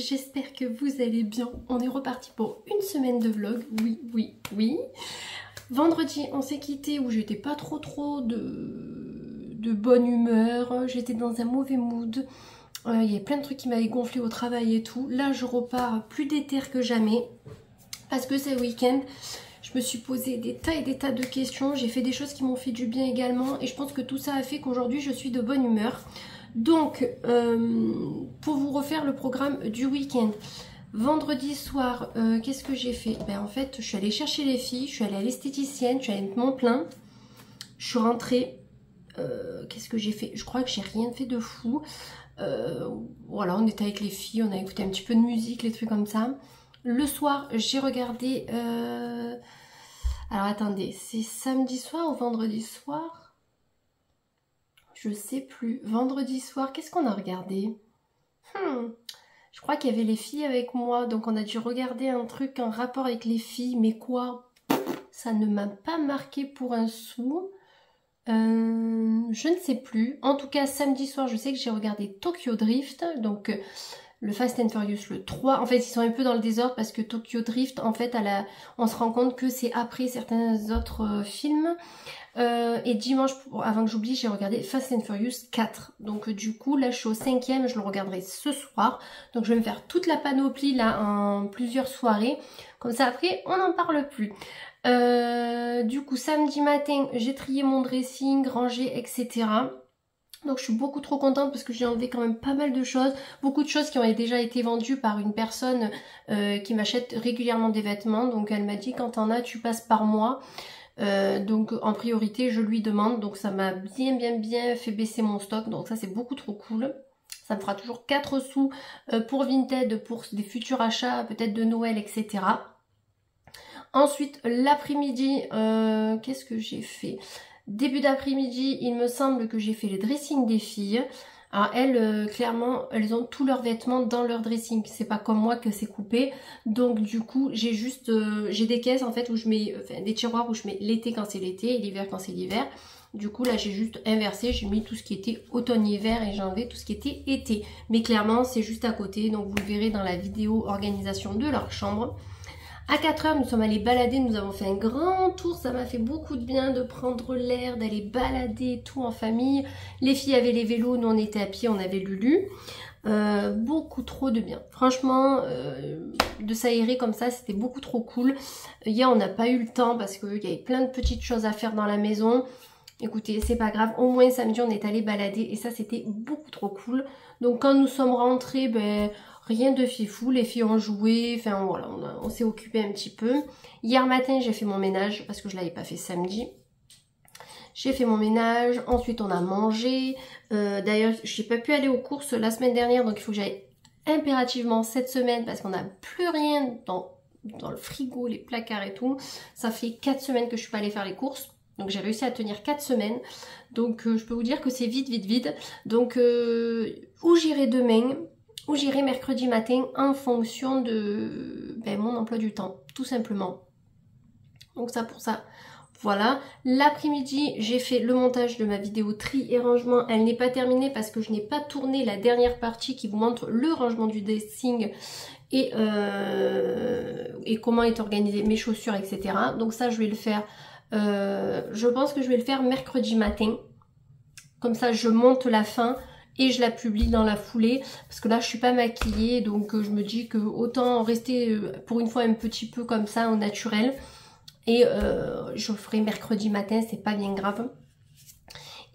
j'espère que vous allez bien. On est reparti pour une semaine de vlog, oui. Vendredi, on s'est quitté où j'étais pas trop de bonne humeur, j'étais dans un mauvais mood. Il y avait plein de trucs qui m'avaient gonflé au travail et tout. Là, je repars plus déter que jamais parce que c'est le week-end. Je me suis posé des tas de questions. J'ai fait des choses qui m'ont fait du bien également. Et je pense que tout ça a fait qu'aujourd'hui, je suis de bonne humeur. Donc, pour vous refaire le programme du week-end. Vendredi soir, qu'est-ce que j'ai fait? Ben, en fait, je suis allée chercher les filles. Je suis allée à l'esthéticienne. Je suis allée mettre mon plein. Je suis rentrée. Qu'est-ce que j'ai fait? Je crois que j'ai rien fait de fou. Voilà, on était avec les filles. On a écouté un petit peu de musique, les trucs comme ça. Le soir, j'ai regardé... Alors attendez, c'est samedi soir ou vendredi soir? Je sais plus. Vendredi soir, qu'est-ce qu'on a regardé? Je crois qu'il y avait les filles avec moi, donc on a dû regarder un truc en rapport avec les filles, mais quoi? Ça ne m'a pas marqué pour un sou. Je ne sais plus. En tout cas, samedi soir, je sais que j'ai regardé Tokyo Drift, donc... le Fast and Furious, le 3. En fait, ils sont un peu dans le désordre parce que Tokyo Drift, en fait, on se rend compte que c'est après certains autres films. Et dimanche, avant que j'oublie, j'ai regardé Fast and Furious 4. Donc du coup, là, je suis au 5e, je le regarderai ce soir. Donc je vais me faire toute la panoplie, là, en plusieurs soirées. Comme ça, après, on n'en parle plus. Du coup, samedi matin, j'ai trié mon dressing, rangé, etc. Donc je suis beaucoup trop contente parce que j'ai enlevé quand même pas mal de choses. Beaucoup de choses qui ont déjà été vendues par une personne qui m'achète régulièrement des vêtements. Donc elle m'a dit quand t'en as tu passes par moi. Donc en priorité je lui demande. Donc ça m'a bien fait baisser mon stock. Donc ça c'est beaucoup trop cool. Ça me fera toujours 4 sous pour Vinted, pour des futurs achats peut-être de Noël, etc. Ensuite l'après-midi, qu'est-ce que j'ai fait ? Début d'après-midi, il me semble que j'ai fait le dressing des filles. Alors elles, clairement, elles ont tous leurs vêtements dans leur dressing. C'est pas comme moi que c'est coupé. Donc du coup, j'ai juste, j'ai des caisses en fait où je mets, enfin des tiroirs où je mets l'été quand c'est l'été et l'hiver quand c'est l'hiver. Du coup là, j'ai juste inversé. J'ai mis tout ce qui était automne-hiver et j'ai enlevé tout ce qui était été. Mais clairement, c'est juste à côté. Donc vous le verrez dans la vidéo organisation de leur chambre. À 4 heures, nous sommes allés balader, nous avons fait un grand tour, ça m'a fait beaucoup de bien de prendre l'air, d'aller balader tout en famille. Les filles avaient les vélos, nous on était à pied, on avait Lulu. Beaucoup trop de bien. Franchement, de s'aérer comme ça, c'était beaucoup trop cool. Hier, on n'a pas eu le temps parce qu'il y avait plein de petites choses à faire dans la maison. Écoutez, c'est pas grave, au moins samedi, on est allé balader et ça, c'était beaucoup trop cool. Donc quand nous sommes rentrés, ben... rien de fifou, les filles ont joué, enfin voilà, on s'est occupé un petit peu. Hier matin, j'ai fait mon ménage parce que je ne l'avais pas fait samedi. J'ai fait mon ménage, ensuite on a mangé. D'ailleurs, je n'ai pas pu aller aux courses la semaine dernière, donc il faut que j'aille impérativement cette semaine parce qu'on n'a plus rien dans le frigo, les placards et tout. Ça fait 4 semaines que je ne suis pas allée faire les courses. Donc j'ai réussi à tenir 4 semaines. Donc je peux vous dire que c'est vide. Donc où j'irai demain, où j'irai mercredi matin en fonction de mon emploi du temps, tout simplement. Donc ça pour ça, voilà. L'après-midi, j'ai fait le montage de ma vidéo tri et rangement. Elle n'est pas terminée parce que je n'ai pas tourné la dernière partie qui vous montre le rangement du dressing et comment est organisé mes chaussures, etc. Donc ça, je vais le faire, je pense que je vais le faire mercredi matin. Comme ça, je monte la fin et je la publie dans la foulée parce que là je suis pas maquillée, donc je me dis que autant rester pour une fois un petit peu comme ça au naturel et je ferai mercredi matin, c'est pas bien grave.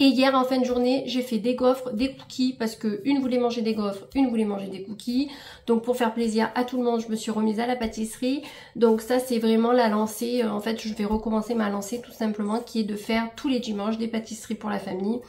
Et hier en fin de journée j'ai fait des gaufres, des cookies parce que une voulait manger des gaufres, une voulait manger des cookies, donc pour faire plaisir à tout le monde je me suis remise à la pâtisserie. Donc ça c'est vraiment la lancée, en fait je vais recommencer ma lancée tout simplement qui est de faire tous les dimanches des pâtisseries pour la famille,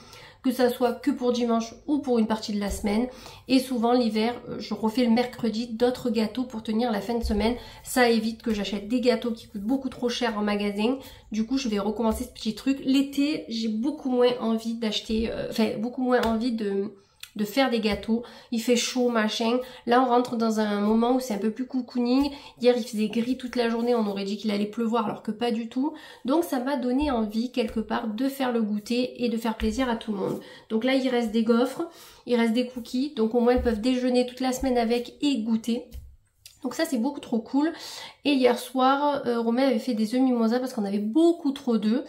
que ça soit que pour dimanche ou pour une partie de la semaine. Et souvent l'hiver, je refais le mercredi d'autres gâteaux pour tenir la fin de semaine. Ça évite que j'achète des gâteaux qui coûtent beaucoup trop cher en magasin. Du coup, je vais recommencer ce petit truc. L'été, j'ai beaucoup moins envie d'acheter, beaucoup moins envie de de faire des gâteaux. Il fait chaud, machin. Là, on rentre dans un moment où c'est un peu plus cocooning. Hier, il faisait gris toute la journée. On aurait dit qu'il allait pleuvoir alors que pas du tout. Donc, ça m'a donné envie, quelque part, de faire le goûter et de faire plaisir à tout le monde. Donc là, il reste des gaufres, il reste des cookies. Donc, au moins, ils peuvent déjeuner toute la semaine avec et goûter. Donc ça c'est beaucoup trop cool. Et hier soir, Romain avait fait des œufs mimosa parce qu'on avait beaucoup trop d'œufs.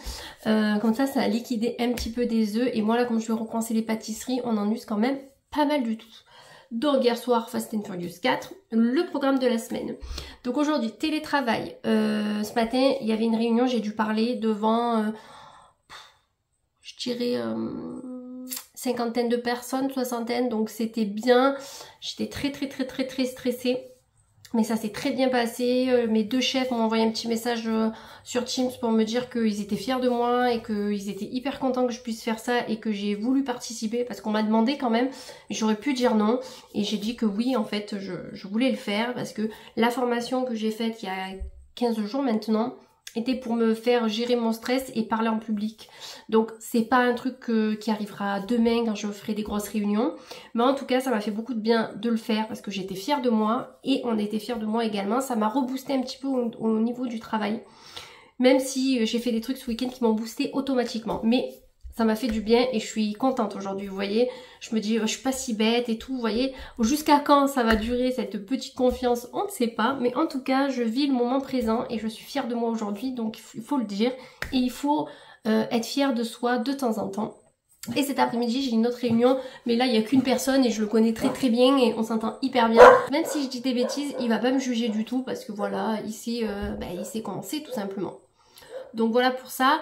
Comme ça a liquidé un petit peu des œufs. Et moi là, comme je vais recoincer les pâtisseries, on en use quand même pas mal du tout. Donc hier soir, Fast and Furious 4, le programme de la semaine. Donc aujourd'hui, télétravail. Ce matin, il y avait une réunion, j'ai dû parler devant, je dirais... cinquantaine de personnes, soixantaine, donc c'était bien. J'étais très stressée. Mais ça s'est très bien passé. Mes deux chefs m'ont envoyé un petit message sur Teams pour me dire qu'ils étaient fiers de moi et qu'ils étaient hyper contents que je puisse faire ça et que j'ai voulu participer parce qu'on m'a demandé quand même. J'aurais pu dire non et j'ai dit que oui, en fait, je voulais le faire parce que la formation que j'ai faite il y a 15 jours maintenant était pour me faire gérer mon stress et parler en public. Donc c'est pas un truc qui arrivera demain quand je ferai des grosses réunions. Mais en tout cas ça m'a fait beaucoup de bien de le faire parce que j'étais fière de moi et on était fiers de moi également. Ça m'a reboosté un petit peu au niveau du travail. Même si j'ai fait des trucs ce week-end qui m'ont boosté automatiquement. Mais ça m'a fait du bien et je suis contente aujourd'hui, vous voyez. Je me dis, je suis pas si bête et tout, vous voyez. Jusqu'à quand ça va durer cette petite confiance, on ne sait pas. Mais en tout cas, je vis le moment présent et je suis fière de moi aujourd'hui. Donc il faut le dire. Et il faut être fière de soi de temps en temps. Et cet après-midi, j'ai une autre réunion. Mais là, il n'y a qu'une personne et je le connais très bien et on s'entend hyper bien. Même si je dis des bêtises, il va pas me juger du tout parce que voilà, il sait comment c'est tout simplement. Donc voilà pour ça.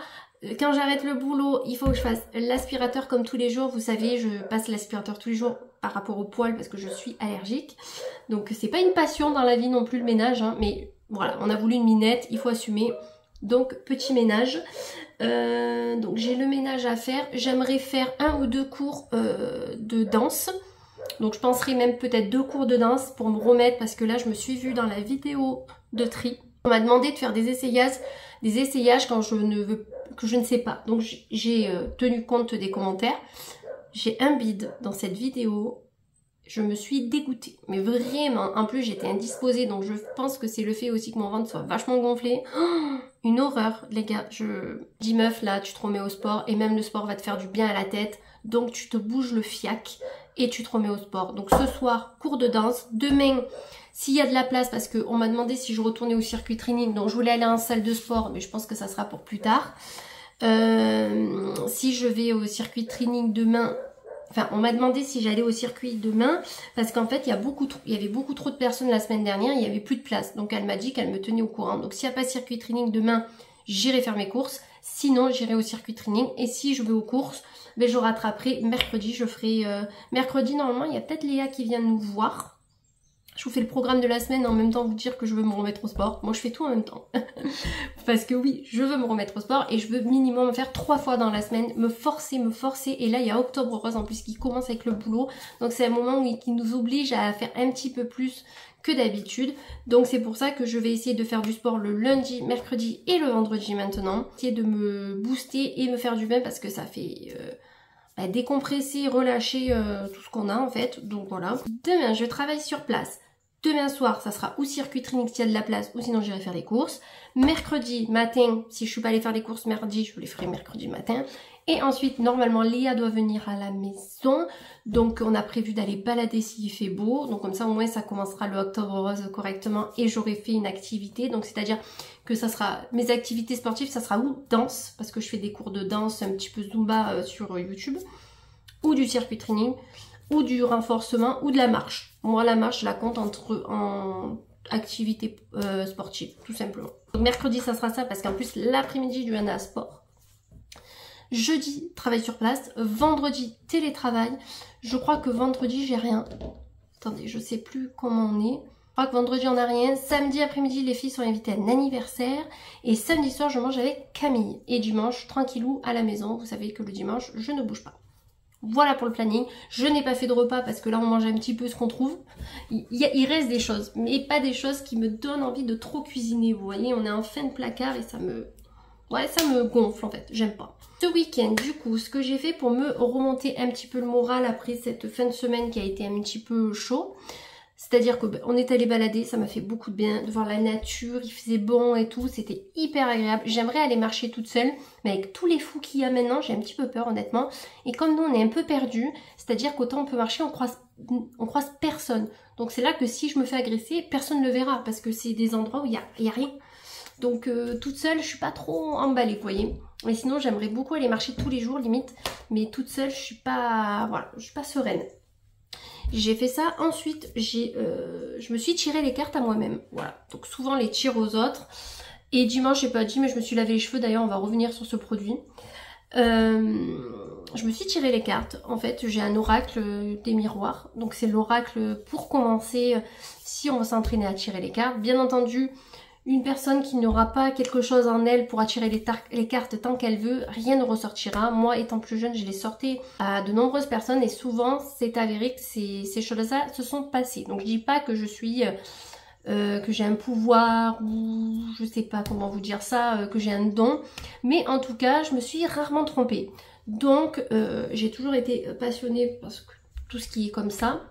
Quand j'arrête le boulot, il faut que je fasse l'aspirateur comme tous les jours. Vous savez, je passe l'aspirateur tous les jours par rapport aux poils parce que je suis allergique. Donc c'est pas une passion dans la vie non plus le ménage, hein, mais voilà, on a voulu une minette, il faut assumer. Donc petit ménage. Donc j'ai le ménage à faire. J'aimerais faire 1 ou 2 cours de danse. Donc je penserais même peut-être 2 cours de danse pour me remettre parce que là je me suis vue dans la vidéo de tri. On m'a demandé de faire des essayages quand je ne sais pas. Donc j'ai tenu compte des commentaires. J'ai un bide dans cette vidéo. Je me suis dégoûtée. Mais vraiment, en plus j'étais indisposée. Donc je pense que c'est le fait aussi que mon ventre soit vachement gonflé. Oh, une horreur, les gars. Je dis meuf, là tu te remets au sport. Et même le sport va te faire du bien à la tête. Donc tu te bouges le fiac et tu te remets au sport. Donc ce soir, cours de danse. Demain... s'il y a de la place, parce qu'on m'a demandé si je retournais au circuit training, donc je voulais aller en salle de sport, mais je pense que ça sera pour plus tard. Si je vais au circuit training demain, enfin on m'a demandé si j'allais au circuit demain, parce qu'en fait il y avait beaucoup trop de personnes la semaine dernière, il n'y avait plus de place. Donc elle m'a dit qu'elle me tenait au courant. Donc s'il n'y a pas de circuit training demain, j'irai faire mes courses. Sinon j'irai au circuit training. Et si je vais aux courses, ben, je rattraperai mercredi. Je ferai mercredi normalement, il y a peut-être Léa qui vient nous voir. Je vous fais le programme de la semaine et en même temps vous dire que je veux me remettre au sport. Moi je fais tout en même temps. Parce que oui, je veux me remettre au sport et je veux minimum me faire 3 fois dans la semaine. Me forcer. Et là il y a Octobre Rose en plus qui commence avec le boulot. Donc c'est un moment qui nous oblige à faire un petit peu plus que d'habitude. Donc c'est pour ça que je vais essayer de faire du sport le lundi, mercredi et le vendredi maintenant. Essayer de me booster et me faire du bien parce que ça fait... décompresser, relâcher tout ce qu'on a en fait. Donc voilà. Demain je travaille sur place. Demain soir ça sera ou circuit training s'il y a de la place ou sinon j'irai faire des courses. Mercredi matin, si je suis pas allée faire des courses mardi, je les ferai mercredi matin. Et ensuite normalement Léa doit venir à la maison. Donc on a prévu d'aller balader s'il fait beau. Donc comme ça au moins ça commencera le Octobre Rose correctement et j'aurai fait une activité. Donc c'est à dire que ça sera mes activités sportives, ça sera ou danse, parce que je fais des cours de danse un petit peu Zumba sur YouTube, ou du circuit training, ou du renforcement, ou de la marche. Moi la marche je la compte en activité sportive, tout simplement. Donc mercredi ça sera ça, parce qu'en plus l'après-midi du Hana Sport. Jeudi, travail sur place. Vendredi, télétravail. Je crois que vendredi, j'ai rien. Attendez, je sais plus comment on est. Je crois que vendredi, on n'a rien. Samedi après-midi, les filles sont invitées à un anniversaire. Et samedi soir, je mange avec Camille. Et dimanche, tranquillou, à la maison. Vous savez que le dimanche, je ne bouge pas. Voilà pour le planning. Je n'ai pas fait de repas parce que là, on mange un petit peu ce qu'on trouve. Il reste des choses, mais pas des choses qui me donnent envie de trop cuisiner. Vous voyez, on est en fin de placard et ça me... ouais, ça me gonfle en fait. J'aime pas. Ce week-end, du coup, ce que j'ai fait pour me remonter un petit peu le moral après cette fin de semaine qui a été un petit peu chaud, c'est-à-dire qu'on est allé balader, ça m'a fait beaucoup de bien de voir la nature, il faisait bon et tout, c'était hyper agréable. J'aimerais aller marcher toute seule, mais avec tous les fous qu'il y a maintenant, j'ai un petit peu peur honnêtement. Et comme nous on est un peu perdus, c'est-à-dire qu'autant on peut marcher, on croise personne. Donc c'est là que si je me fais agresser, personne ne le verra, parce que c'est des endroits où il y a rien. Donc toute seule, je suis pas trop emballée, vous voyez. Mais sinon, j'aimerais beaucoup aller marcher tous les jours, limite. Mais toute seule, je suis pas, voilà, je suis pas sereine. J'ai fait ça. Ensuite, je me suis tiré les cartes à moi-même. Voilà. Donc souvent, les tire aux autres. Et dimanche, j'ai pas dit, mais je me suis lavé les cheveux. D'ailleurs, on va revenir sur ce produit. Je me suis tiré les cartes. En fait, j'ai un oracle des miroirs. Donc c'est l'oracle pour commencer si on va s'entraîner à tirer les cartes. Bien entendu, une personne qui n'aura pas quelque chose en elle pour attirer les cartes tant qu'elle veut, rien ne ressortira. Moi, étant plus jeune, je les sortais à de nombreuses personnes et souvent, c'est avéré que ces choses-là se sont passées. Donc, je dis pas que je suis... que j'ai un pouvoir ou je sais pas comment vous dire ça, que j'ai un don. Mais en tout cas, je me suis rarement trompée. Donc, j'ai toujours été passionnée parce que tout ce qui est comme ça.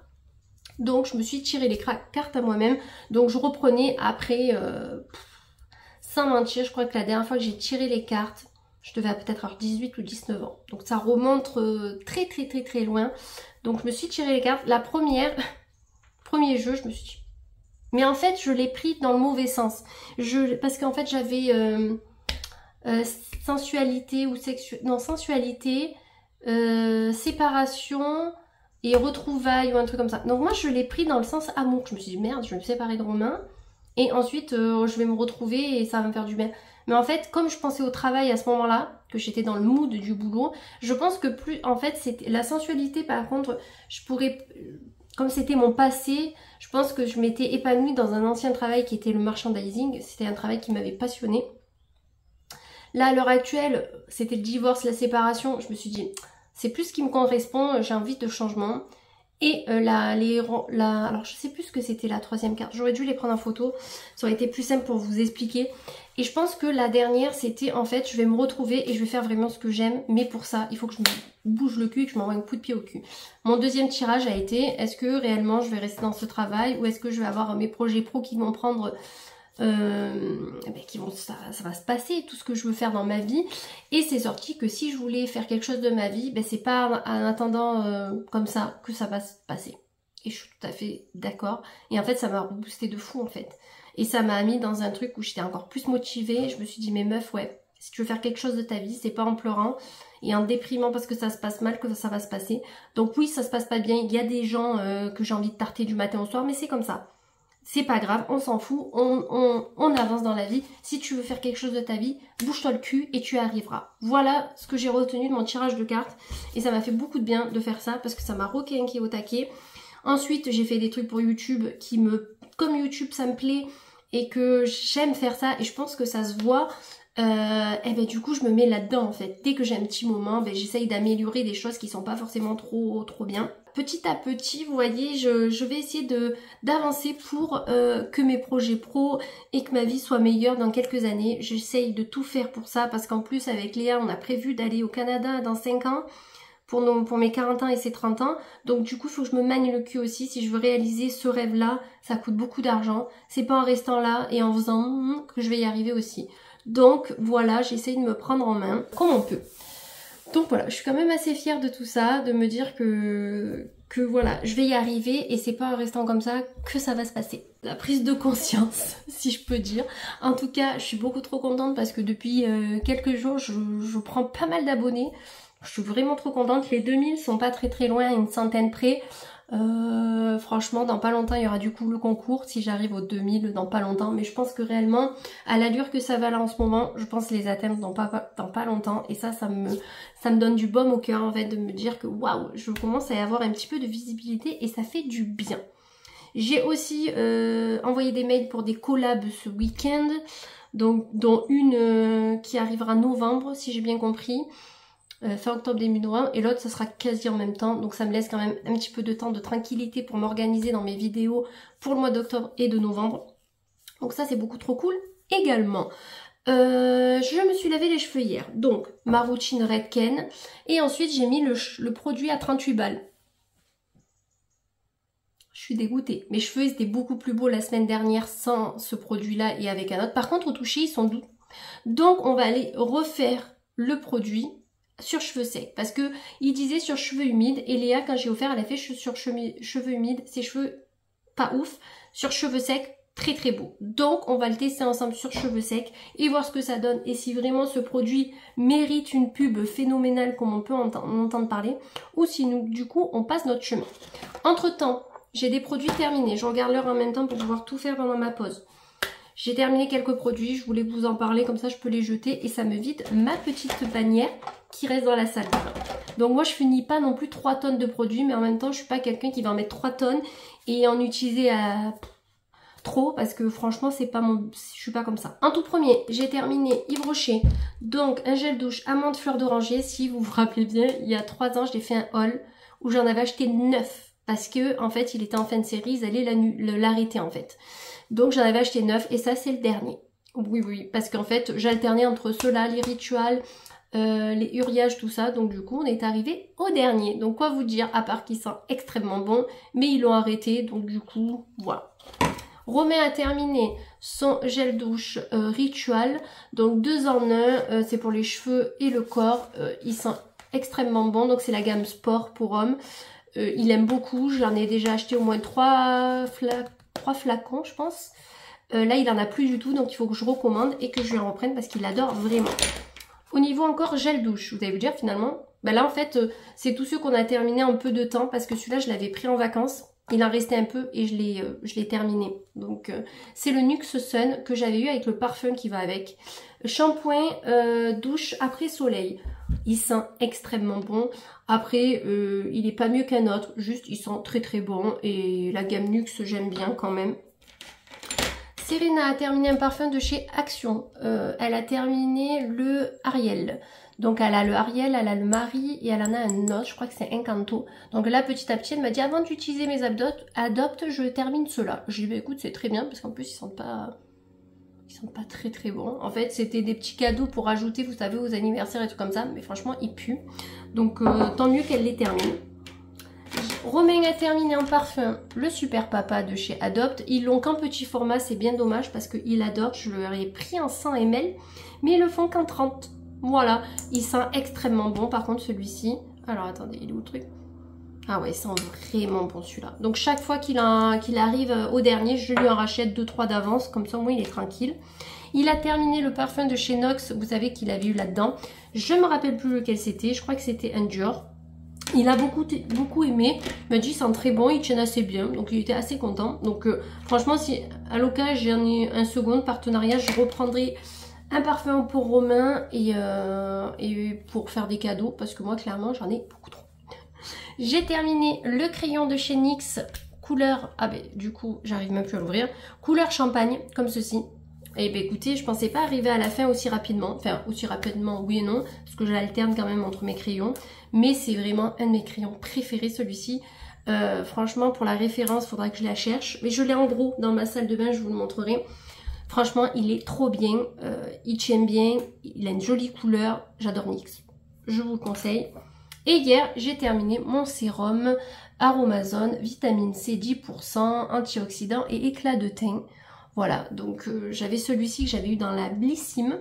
Donc je me suis tiré les cartes à moi-même. Donc je reprenais après, sans mentir, je crois que la dernière fois que j'ai tiré les cartes, je devais peut-être avoir 18 ou 19 ans. Donc ça remonte très loin. Donc je me suis tiré les cartes. La première, premier jeu, je me suis dit... Mais en fait, je l'ai pris dans le mauvais sens. Parce qu'en fait, j'avais sensualité ou sexualité... Non, sensualité, séparation... et retrouvailles ou un truc comme ça. Donc moi je l'ai pris dans le sens amour. Je me suis dit merde, je vais me séparer de Romain et ensuite je vais me retrouver et ça va me faire du bien. Mais en fait, comme je pensais au travail à ce moment-là, que j'étais dans le mood du boulot, je pense que plus en fait c'était la sensualité. Par contre, je pourrais, comme c'était mon passé, je pense que je m'étais épanouie dans un ancien travail qui était le merchandising. C'était un travail qui m'avait passionnée. Là à l'heure actuelle, c'était le divorce, la séparation. Je me suis dit c'est plus ce qui me correspond, j'ai envie de changement. Et alors je sais plus ce que c'était la troisième carte, j'aurais dû les prendre en photo, ça aurait été plus simple pour vous expliquer. Et je pense que la dernière c'était en fait je vais me retrouver et je vais faire vraiment ce que j'aime, mais pour ça il faut que je me bouge le cul et que je m'envoie un coup de pied au cul. Mon deuxième tirage a été est-ce que réellement je vais rester dans ce travail ou est-ce que je vais avoir mes projets pro qui vont prendre... ça va se passer, tout ce que je veux faire dans ma vie. Et c'est sorti que si je voulais faire quelque chose de ma vie, c'est pas en attendant comme ça que ça va se passer. Et je suis tout à fait d'accord. Et en fait, ça m'a boosté de fou en fait. Et ça m'a mis dans un truc où j'étais encore plus motivée. Je me suis dit, mais meuf, ouais, si tu veux faire quelque chose de ta vie, c'est pas en pleurant et en déprimant parce que ça se passe mal que ça va se passer. Donc oui, ça se passe pas bien. Il y a des gens que j'ai envie de tarter du matin au soir, mais c'est comme ça. C'est pas grave, on s'en fout, on avance dans la vie. Si tu veux faire quelque chose de ta vie, bouge-toi le cul et tu y arriveras. Voilà ce que j'ai retenu de mon tirage de cartes. Et ça m'a fait beaucoup de bien de faire ça parce que ça m'a requinqué au taquet. Ensuite, j'ai fait des trucs pour YouTube comme YouTube ça me plaît et que j'aime faire ça et je pense que ça se voit. Du coup je me mets là-dedans en fait. Dès que j'ai un petit moment, j'essaye d'améliorer des choses qui sont pas forcément trop bien. Petit à petit, vous voyez, je vais essayer d'avancer pour que mes projets pro et que ma vie soit meilleure dans quelques années. J'essaye de tout faire pour ça parce qu'en plus avec Léa, on a prévu d'aller au Canada dans 5 ans pour mes 40 ans et ses 30 ans. Donc du coup, il faut que je me manie le cul aussi. Si je veux réaliser ce rêve-là, ça coûte beaucoup d'argent. C'est pas en restant là et en faisant que je vais y arriver aussi. Donc voilà, j'essaye de me prendre en main comme on peut. Donc voilà, je suis quand même assez fière de tout ça, de me dire que voilà, je vais y arriver et c'est pas en restant comme ça que ça va se passer. La prise de conscience, si je peux dire. En tout cas, je suis beaucoup trop contente parce que depuis quelques jours, je prends pas mal d'abonnés. Je suis vraiment trop contente. Les 2000 sont pas très loin, à une centaine près. Franchement, dans pas longtemps, il y aura du coup le concours. Si j'arrive aux 2000 dans pas longtemps. Mais je pense que réellement, à l'allure que ça va là en ce moment, je pense les atteindre dans pas longtemps. Et ça me donne du baume au cœur en fait de me dire que waouh, je commence à y avoir un petit peu de visibilité et ça fait du bien. J'ai aussi envoyé des mails pour des collabs ce week-end, donc dont une qui arrivera novembre si j'ai bien compris. Fin octobre début novembre et l'autre ça sera quasi en même temps, donc ça me laisse quand même un petit peu de temps de tranquillité pour m'organiser dans mes vidéos pour le mois d'octobre et de novembre, donc ça c'est beaucoup trop cool. Également Je me suis lavé les cheveux hier, donc ma routine Redken, et ensuite j'ai mis le produit à 38 balles. Je suis dégoûtée. Mes cheveux étaient beaucoup plus beaux la semaine dernière sans ce produit-là et avec un autre. Par contre, au toucher, ils sont doux. Donc, on va aller refaire le produit sur cheveux secs. Parce que il disait sur cheveux humides. Et Léa, quand j'ai offert, elle a fait sur cheveux humides. Ses cheveux, pas ouf. Sur cheveux secs, très très beau. Donc, on va le tester ensemble sur cheveux secs et voir ce que ça donne. Et si vraiment ce produit mérite une pub phénoménale comme on peut entendre parler. Ou si nous, du coup, on passe notre chemin. Entre-temps, j'ai des produits terminés. Je regarde l'heure en même temps pour pouvoir tout faire pendant ma pause. J'ai terminé quelques produits. Je voulais vous en parler. Comme ça, je peux les jeter. Et ça me vide ma petite panière qui reste dans la salle. Donc moi, je finis pas non plus 3 tonnes de produits. Mais en même temps, je suis pas quelqu'un qui va en mettre 3 tonnes et en utiliser à trop. Parce que franchement, c'est pas mon... je suis pas comme ça. En tout premier, j'ai terminé Yves Rocher. Donc, un gel douche amande fleur d'oranger. Si vous vous rappelez bien, il y a 3 ans, je l'ai fait un haul où j'en avais acheté 9. Parce que en fait il était en fin de série, ils allaient l'arrêter en fait. Donc j'en avais acheté 9 et ça c'est le dernier. Oui, parce qu'en fait j'alternais entre ceux-là, les rituals, les uriages, tout ça. Donc du coup on est arrivé au dernier. Donc quoi vous dire, à part qu'ils sont extrêmement bons, mais ils l'ont arrêté. Donc du coup voilà. Romain a terminé son gel douche ritual. Donc 2 en 1, c'est pour les cheveux et le corps. Ils sont extrêmement bons. Donc c'est la gamme sport pour hommes. Il aime beaucoup, j'en ai déjà acheté au moins 3 flacons je pense. Là il en a plus du tout, donc il faut que je recommande et que je lui reprenne parce qu'il adore vraiment. Au niveau encore gel douche, vous allez vous dire finalement, bah là en fait c'est tous ceux qu'on a terminé en peu de temps parce que celui-là je l'avais pris en vacances. Il en restait un peu et je l'ai terminé. Donc c'est le Nux Sun que j'avais eu avec le parfum qui va avec. Shampoing douche après soleil. Il sent extrêmement bon. Après, il est pas mieux qu'un autre. Juste, il sent très très bon. Et la gamme Nux, j'aime bien quand même. Serena a terminé un parfum de chez Action. Elle a terminé le Ariel. Donc elle a le Ariel, elle a le Marie et elle en a un autre, je crois que c'est Encanto. Donc là petit à petit elle m'a dit avant d'utiliser mes Adopte, je termine ceux-là. J'ai dit bah écoute c'est très bien parce qu'en plus ils sentent pas très très bons. En fait c'était des petits cadeaux pour ajouter vous savez aux anniversaires et tout comme ça, mais franchement ils puent. Donc tant mieux qu'elle les termine. Romain a terminé en parfum le Super Papa de chez Adopte. Ils l'ont qu'en petit format, c'est bien dommage parce qu'il adore. Je leur ai pris en 100 ml, mais ils le font qu'en 30. Voilà, il sent extrêmement bon. Par contre, celui-ci... Alors, attendez, il est où le truc? Ah ouais, il sent vraiment bon celui-là. Donc, chaque fois qu'il arrive au dernier, je lui en rachète 2-3 d'avance. Comme ça, au moins, il est tranquille. Il a terminé le parfum de chez Nox. Vous savez qu'il avait eu là-dedans. Je ne me rappelle plus lequel c'était. Je crois que c'était un Dior. Il a beaucoup aimé. Il m'a dit, il sent très bon. Il tient assez bien. Donc, il était assez content. Donc, franchement, si à l'occasion, j'en ai un second partenariat, je reprendrai... un parfum pour Romain et pour faire des cadeaux parce que moi clairement j'en ai beaucoup trop. J'ai terminé le crayon de chez NYX couleur, ah ben du coup j'arrive même plus à l'ouvrir, couleur champagne comme ceci. Et ben écoutez, je pensais pas arriver à la fin aussi rapidement, enfin aussi rapidement oui et non parce que j'alterne quand même entre mes crayons, mais c'est vraiment un de mes crayons préférés celui-ci. Franchement pour la référence il faudra que je la cherche, mais je l'ai en gros dans ma salle de bain, je vous le montrerai. Franchement, il est trop bien, il tient bien, il a une jolie couleur, j'adore NYX, je vous le conseille. Et hier, j'ai terminé mon sérum Aromazone, vitamine C 10%, antioxydant et éclat de teint. Voilà, donc j'avais celui-ci que j'avais eu dans la Blissim.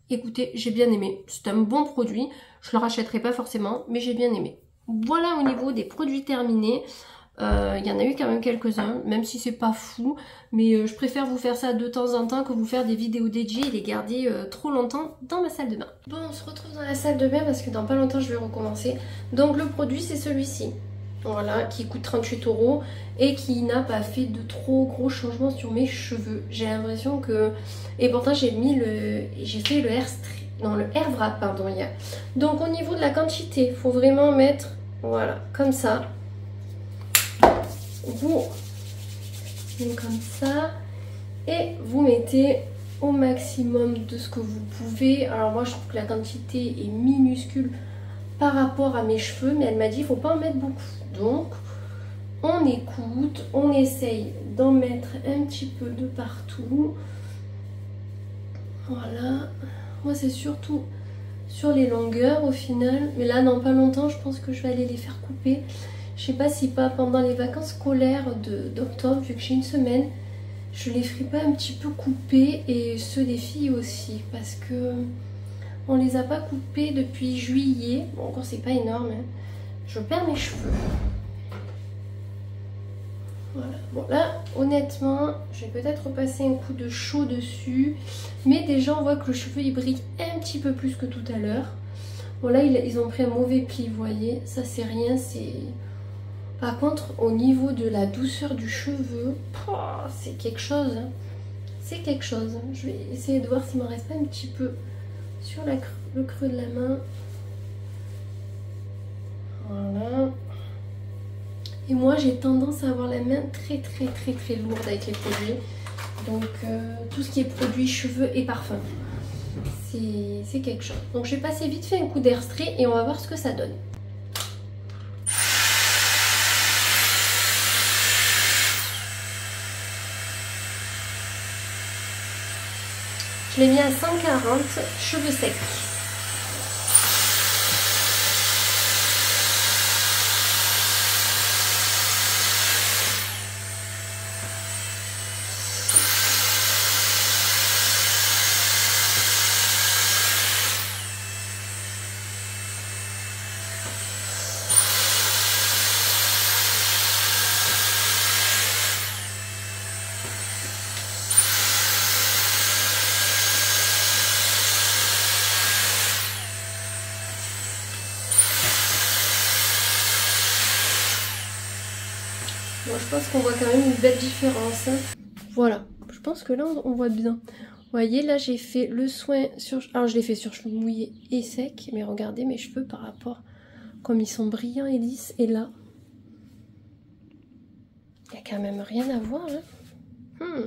Écoutez, j'ai bien aimé, c'est un bon produit, je le rachèterai pas forcément, mais j'ai bien aimé. Voilà au niveau des produits terminés. Il y en a eu quand même quelques-uns, même si c'est pas fou, mais je préfère vous faire ça de temps en temps que vous faire des vidéos dédiées et les garder trop longtemps dans ma salle de bain. Bon, on se retrouve dans la salle de bain parce que dans pas longtemps je vais recommencer. Donc le produit c'est celui-ci, voilà, qui coûte 38 € et qui n'a pas fait de trop gros changements sur mes cheveux. J'ai l'impression que... Et pourtant j'ai fait le air wrap pardon hier. Donc au niveau de la quantité, il faut vraiment mettre, voilà, comme ça. Vous comme ça et vous mettez au maximum de ce que vous pouvez. Alors moi je trouve que la quantité est minuscule par rapport à mes cheveux, mais elle m'a dit il faut pas en mettre beaucoup. Donc on écoute, on essaye d'en mettre un petit peu de partout. Voilà. Moi c'est surtout sur les longueurs au final. Mais là dans pas longtemps je pense que je vais aller les faire couper. Je sais pas si pas pendant les vacances scolaires d'octobre, vu que j'ai une semaine, je les ferai pas un petit peu couper, et ceux des filles aussi, parce que on les a pas coupés depuis juillet. Bon, encore c'est pas énorme, hein. Je perds mes cheveux. Voilà. Bon là, honnêtement, je vais peut-être repasser un coup de chaud dessus. Mais déjà, on voit que le cheveu, il brille un petit peu plus que tout à l'heure. Bon là, ils ont pris un mauvais pli, vous voyez. Ça, c'est rien, c'est... Par contre, au niveau de la douceur du cheveu, c'est quelque chose. Hein. C'est quelque chose. Je vais essayer de voir s'il m'en reste pas un petit peu sur le creux de la main. Voilà. Et moi j'ai tendance à avoir la main très lourde avec les produits. Donc tout ce qui est produits, cheveux et parfums, c'est quelque chose. Donc je vais passer vite fait un coup d'air spray et on va voir ce que ça donne. Je l'ai mis à 140, cheveux secs. Bon, je pense qu'on voit quand même une belle différence. Voilà, je pense que là on voit bien. Vous voyez, là j'ai fait le soin sur... Alors je l'ai fait sur cheveux mouillés et secs, mais regardez mes cheveux par rapport... Comme ils sont brillants et lisses, et là... Il n'y a quand même rien à voir. Hein.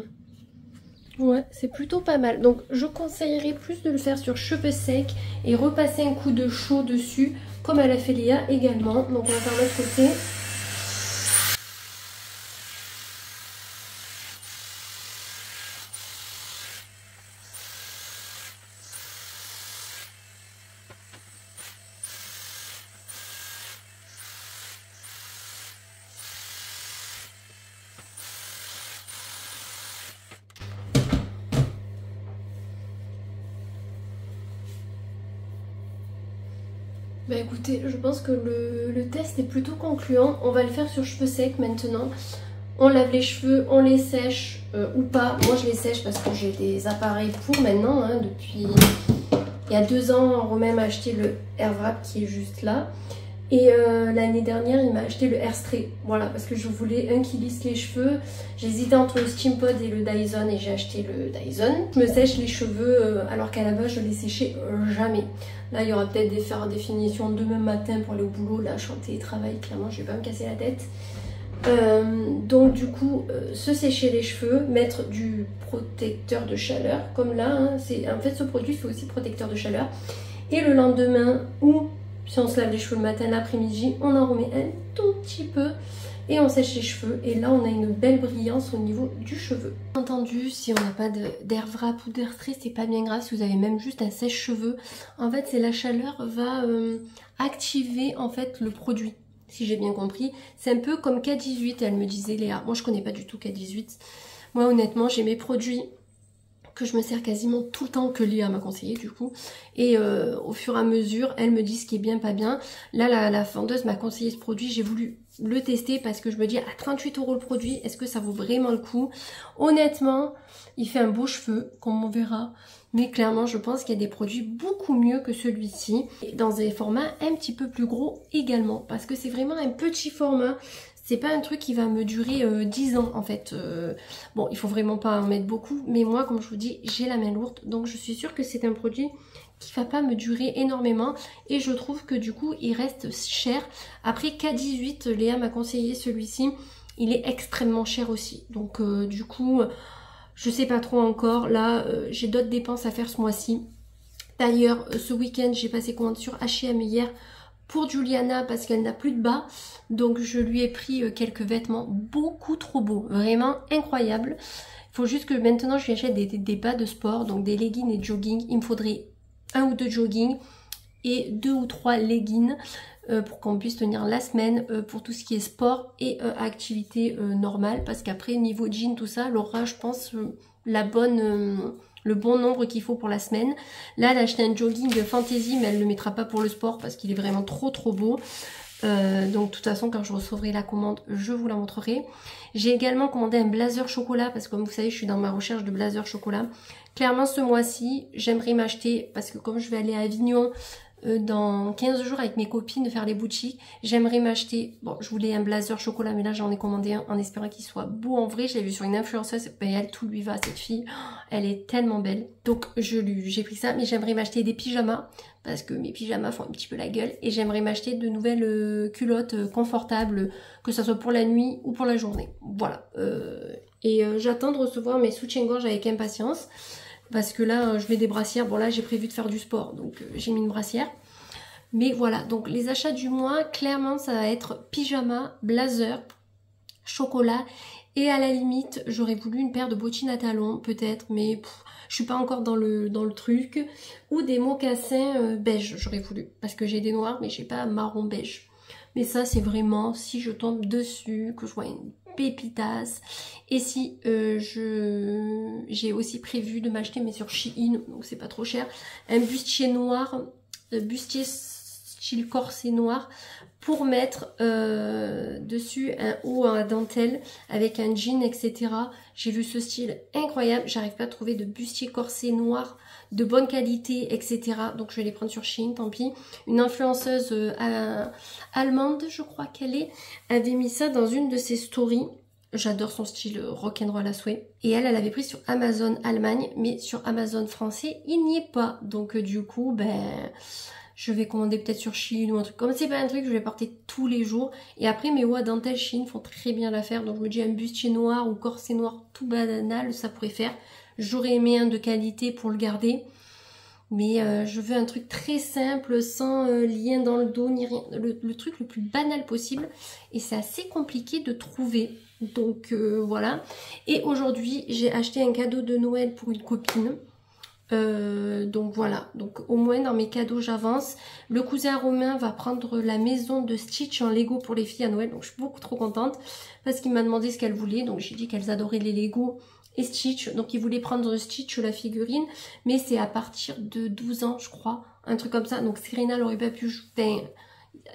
Ouais, c'est plutôt pas mal. Donc je conseillerais plus de le faire sur cheveux secs et repasser un coup de chaud dessus, comme elle a fait Léa également. Donc on va faire l'autre côté. Bah écoutez, je pense que le test est plutôt concluant. On va le faire sur cheveux secs maintenant. On lave les cheveux, on les sèche ou pas. Moi je les sèche parce que j'ai des appareils pour maintenant. Hein, depuis il y a 2 ans, Romain m'a acheté le AirWrap qui est juste là. Et l'année dernière, il m'a acheté le Airstray. Voilà, parce que je voulais un qui lisse les cheveux. J'hésitais entre le Steampod et le Dyson et j'ai acheté le Dyson. Je me sèche les cheveux alors qu'à la base, je les séchais jamais. Là, il y aura peut-être des faire définition demain matin pour aller au boulot. Là, chanter et travail, clairement, je vais pas me casser la tête. Donc du coup, se sécher les cheveux, mettre du protecteur de chaleur, comme là. Hein, en fait, ce produit fait aussi protecteur de chaleur. Et le lendemain, ou si on se lave les cheveux le matin, l'après-midi, on en remet un tout petit peu et on sèche les cheveux. Et là, on a une belle brillance au niveau du cheveu. Entendu, si on n'a pas d'AirWrap ou d'Airstray, c'est pas bien grave. Si vous avez même juste un sèche-cheveux, en fait, c'est la chaleur va activer en fait le produit. Si j'ai bien compris, c'est un peu comme K18, elle me disait Léa. Moi, je connais pas du tout K18. Moi, honnêtement, j'ai mes produits que je me sers quasiment tout le temps, que Léa m'a conseillé du coup, et au fur et à mesure elle me dit ce qui est bien, pas bien. Là la vendeuse m'a conseillé ce produit, j'ai voulu le tester parce que je me dis à 38 € le produit, est-ce que ça vaut vraiment le coup? Honnêtement il fait un beau cheveu comme on verra, mais clairement je pense qu'il y a des produits beaucoup mieux que celui-ci, dans des formats un petit peu plus gros également, parce que c'est vraiment un petit format. C'est pas un truc qui va me durer 10 ans en fait. Bon, il faut vraiment pas en mettre beaucoup. Mais moi, comme je vous dis, j'ai la main lourde. Donc je suis sûre que c'est un produit qui va pas me durer énormément. Et je trouve que du coup, il reste cher. Après, K18, Léa m'a conseillé celui-ci. Il est extrêmement cher aussi. Donc du coup, je sais pas trop encore. Là, j'ai d'autres dépenses à faire ce mois-ci. D'ailleurs, ce week-end, j'ai passé commande sur H&M hier pour Juliana parce qu'elle n'a plus de bas. Donc je lui ai pris quelques vêtements beaucoup trop beaux, vraiment incroyables. Il faut juste que maintenant je lui achète des bas de sport, donc des leggings et de jogging. Il me faudrait 1 ou 2 jogging et 2 ou 3 leggings pour qu'on puisse tenir la semaine pour tout ce qui est sport et activité normale. Parce qu'après, niveau jean, tout ça, elle aura, je pense, le bon nombre qu'il faut pour la semaine. Là, elle a acheté un jogging Fantasy, mais elle ne le mettra pas pour le sport parce qu'il est vraiment trop beau. Donc de toute façon, quand je recevrai la commande, je vous la montrerai. J'ai également commandé un blazer chocolat parce que comme vous savez, je suis dans ma recherche de blazer chocolat. Clairement, ce mois-ci, j'aimerais m'acheter, parce que comme je vais aller à Avignon dans 15 jours avec mes copines faire les boutiques, j'aimerais m'acheter, bon, je voulais un blazer chocolat, mais là j'en ai commandé un en espérant qu'il soit beau en vrai. Je l'ai vu sur une influenceuse, ben, elle, tout lui va, cette fille, elle est tellement belle. Donc j'ai pris ça, mais j'aimerais m'acheter des pyjamas parce que mes pyjamas font un petit peu la gueule, et j'aimerais m'acheter de nouvelles culottes confortables, que ce soit pour la nuit ou pour la journée. Voilà. J'attends de recevoir mes soutiens-gorge avec impatience. Parce que là, je mets des brassières. Bon, là, j'ai prévu de faire du sport. Donc, j'ai mis une brassière. Mais voilà. Donc, les achats du mois, clairement, ça va être pyjama, blazer, chocolat. Et à la limite, j'aurais voulu une paire de bottines à talons, peut-être. Mais je suis pas encore dans le truc. Ou des mocassins beige, j'aurais voulu. Parce que j'ai des noirs, mais j'ai pas marron beige. Mais ça, c'est vraiment si je tombe dessus, que je vois une pépitas. Et si j'ai aussi prévu de m'acheter, mais sur Shein, donc c'est pas trop cher, un bustier noir, bustier style corset noir, pour mettre dessus un haut à dentelle avec un jean, etc. J'ai vu ce style incroyable. J'arrive pas à trouver de bustier corset noir de bonne qualité, etc. Donc je vais les prendre sur Shein, tant pis. Une influenceuse allemande, je crois qu'elle est, avait mis ça dans une de ses stories. J'adore son style rock'n'roll à souhait. Et elle avait pris sur Amazon Allemagne, mais sur Amazon français, il n'y est pas. Donc du coup, ben, je vais commander peut-être sur Shein ou un truc. Comme c'est pas un truc que je vais porter tous les jours. Et après, mes hauts à dentelle Shein font très bien l'affaire. Donc je me dis un bustier noir ou corset noir tout banal, ça pourrait faire. J'aurais aimé un de qualité pour le garder. Mais je veux un truc très simple, sans lien dans le dos, ni rien. Le truc le plus banal possible. Et c'est assez compliqué de trouver. Donc voilà. Et aujourd'hui, j'ai acheté un cadeau de Noël pour une copine. Donc voilà. Donc au moins dans mes cadeaux, j'avance. Le cousin Romain va prendre la maison de Stitch en Lego pour les filles à Noël. Donc je suis beaucoup trop contente. Parce qu'il m'a demandé ce qu'elle voulait. Donc j'ai dit qu'elles adoraient les Lego et Stitch. Donc il voulait prendre Stitch, la figurine. Mais c'est à partir de 12 ans, je crois. Un truc comme ça. Donc Serena n'aurait pas pu... Enfin,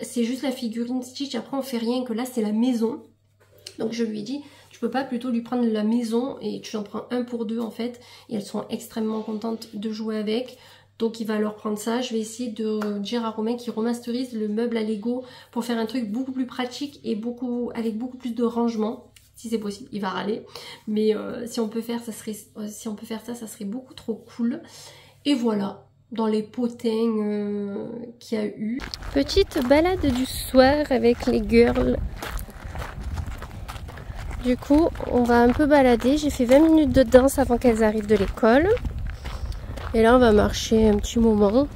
c'est juste la figurine Stitch. Après on fait rien, que là c'est la maison. Donc je lui ai dit, tu peux pas plutôt lui prendre la maison et tu en prends un pour deux en fait. Et elles sont extrêmement contentes de jouer avec. Donc il va leur prendre ça. Je vais essayer de dire à Romain qu'il remasterise le meuble à Lego pour faire un truc beaucoup plus pratique et avec beaucoup plus de rangement. Si c'est possible, il va râler. Mais si on peut faire ça, ça serait beaucoup trop cool. Et voilà, dans les potins qu'il y a eu. Petite balade du soir avec les girls. Du coup, on va un peu balader. J'ai fait 20 minutes de danse avant qu'elles arrivent de l'école. Et là, on va marcher un petit moment.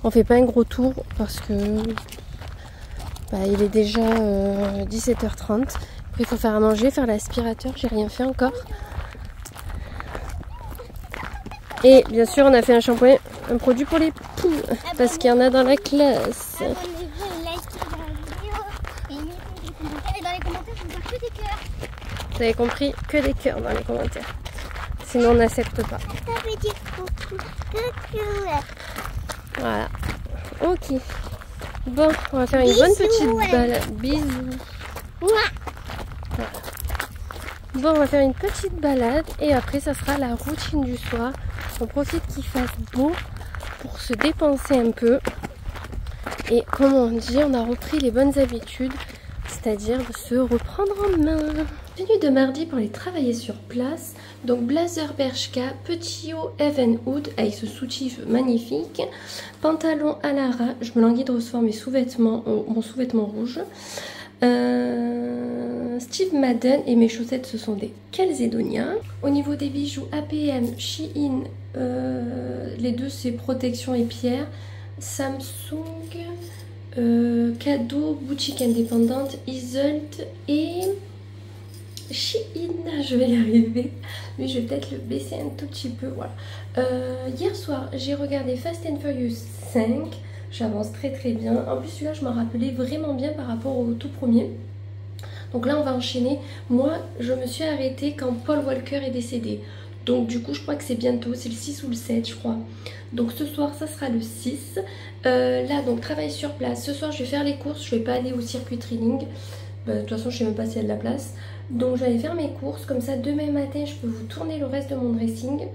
On fait pas un gros tour parce que il est déjà 17h30. Après, il faut faire à manger, faire l'aspirateur. J'ai rien fait encore. Et bien sûr, on a fait un shampoing, un produit pour les poules. Parce qu'il y en a dans la classe. Vous avez compris, que des cœurs dans les commentaires. Sinon on n'accepte pas. Voilà. Ok. Bon, on va faire une bonne petite balade. Bisous. Voilà. Bon, on va faire une petite balade et après ça sera la routine du soir. On profite qu'il fasse beau pour se dépenser un peu. Et comme on dit, on a repris les bonnes habitudes, c'est-à-dire de se reprendre en main. Tenue de mardi pour aller travailler sur place. Donc blazer Bershka, petit haut Evenwood avec ce soutif magnifique. Pantalon à Lara, je me languis de recevoir mes sous-vêtements, mon sous-vêtement rouge. Steve Madden et mes chaussettes ce sont des Calzedonia. Au niveau des bijoux APM, Shein, les deux c'est protection et pierre. Samsung, cadeau, boutique indépendante, Isolt et Shein, je vais y arriver, mais je vais peut-être le baisser un tout petit peu, voilà. Hier soir, j'ai regardé Fast and Furious 5, j'avance très très bien. En plus celui-là, je m'en rappelais vraiment bien par rapport au tout premier. Donc là, on va enchaîner. Moi, je me suis arrêtée quand Paul Walker est décédé. Donc du coup, je crois que c'est bientôt, c'est le 6 ou le 7, je crois. Donc ce soir, ça sera le 6. Là, donc travail sur place. Ce soir, je vais faire les courses, je vais pas aller au circuit training. De toute façon, je sais même pas s'il y a de la place. Donc je vais aller faire mes courses, comme ça demain matin je peux vous tourner le reste de mon dressing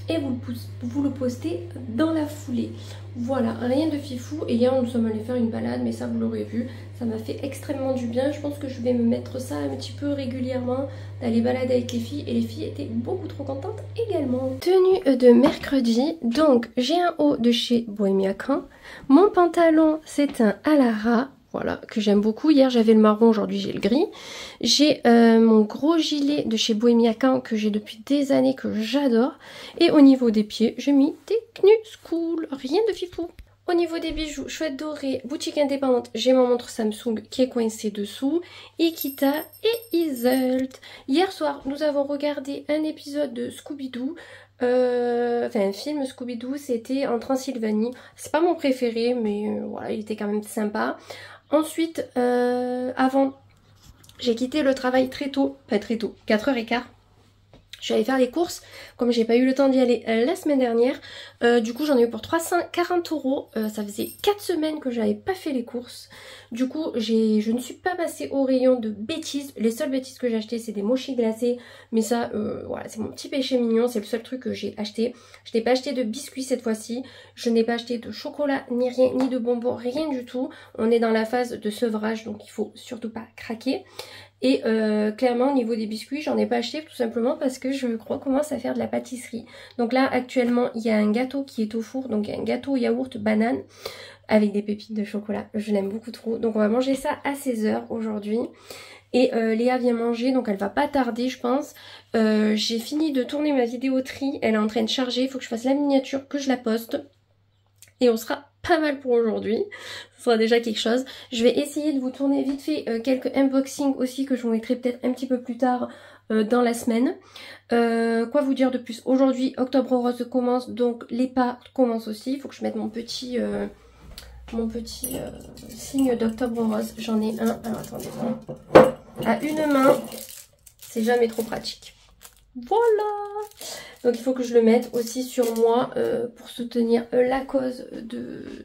et vous le postez dans la foulée. Voilà, rien de fifou. Et hier nous sommes allés faire une balade, mais ça vous l'aurez vu, ça m'a fait extrêmement du bien. Je pense que je vais me mettre ça un petit peu régulièrement, d'aller balader avec les filles, et les filles étaient beaucoup trop contentes également. Tenue de mercredi, donc j'ai un haut de chez Bohemia Camp, mon pantalon c'est un Alara. Voilà, que j'aime beaucoup. Hier j'avais le marron, aujourd'hui j'ai le gris. J'ai mon gros gilet de chez Bohemia Camp que j'ai depuis des années, que j'adore. Et au niveau des pieds, j'ai mis des Knuskul, rien de fifou. Au niveau des bijoux, chouette dorée, boutique indépendante, j'ai ma montre Samsung qui est coincée dessous. Ikita et Iselt. Hier soir, nous avons regardé un épisode de Scooby-Doo. Enfin un film Scooby-Doo, c'était en Transylvanie. C'est pas mon préféré, mais voilà, il était quand même sympa. Ensuite, avant, j'ai quitté le travail très tôt, pas très tôt, 4h15. Je suis allée faire les courses, comme j'ai pas eu le temps d'y aller la semaine dernière. Du coup, j'en ai eu pour 340 €. Ça faisait 4 semaines que j'avais pas fait les courses. Du coup, je ne suis pas passée au rayon de bêtises. Les seules bêtises que j'ai achetées, c'est des mochis glacés. Mais ça, voilà, c'est mon petit péché mignon. C'est le seul truc que j'ai acheté. Je n'ai pas acheté de biscuits cette fois-ci. Je n'ai pas acheté de chocolat, ni rien, ni de bonbons, rien du tout. On est dans la phase de sevrage, donc il faut surtout pas craquer. Et clairement au niveau des biscuits, j'en ai pas acheté tout simplement parce que je crois commence à faire de la pâtisserie. Donc là actuellement il y a un gâteau qui est au four, donc un gâteau yaourt banane avec des pépites de chocolat. Je l'aime beaucoup trop. Donc on va manger ça à 16h aujourd'hui. Et Léa vient manger, donc elle va pas tarder je pense. J'ai fini de tourner ma vidéoterie, elle est en train de charger, il faut que je fasse la miniature, que je la poste. Et on sera pas mal pour aujourd'hui, ce sera déjà quelque chose. Je vais essayer de vous tourner vite fait quelques unboxings aussi que je vous mettrai peut-être un petit peu plus tard dans la semaine. Quoi vous dire de plus? Aujourd'hui, Octobre Rose commence, donc les pas commencent aussi. Il faut que je mette mon petit signe d'Octobre Rose. J'en ai un, alors attendez, à une main, c'est jamais trop pratique. Voilà! Donc il faut que je le mette aussi sur moi pour soutenir la cause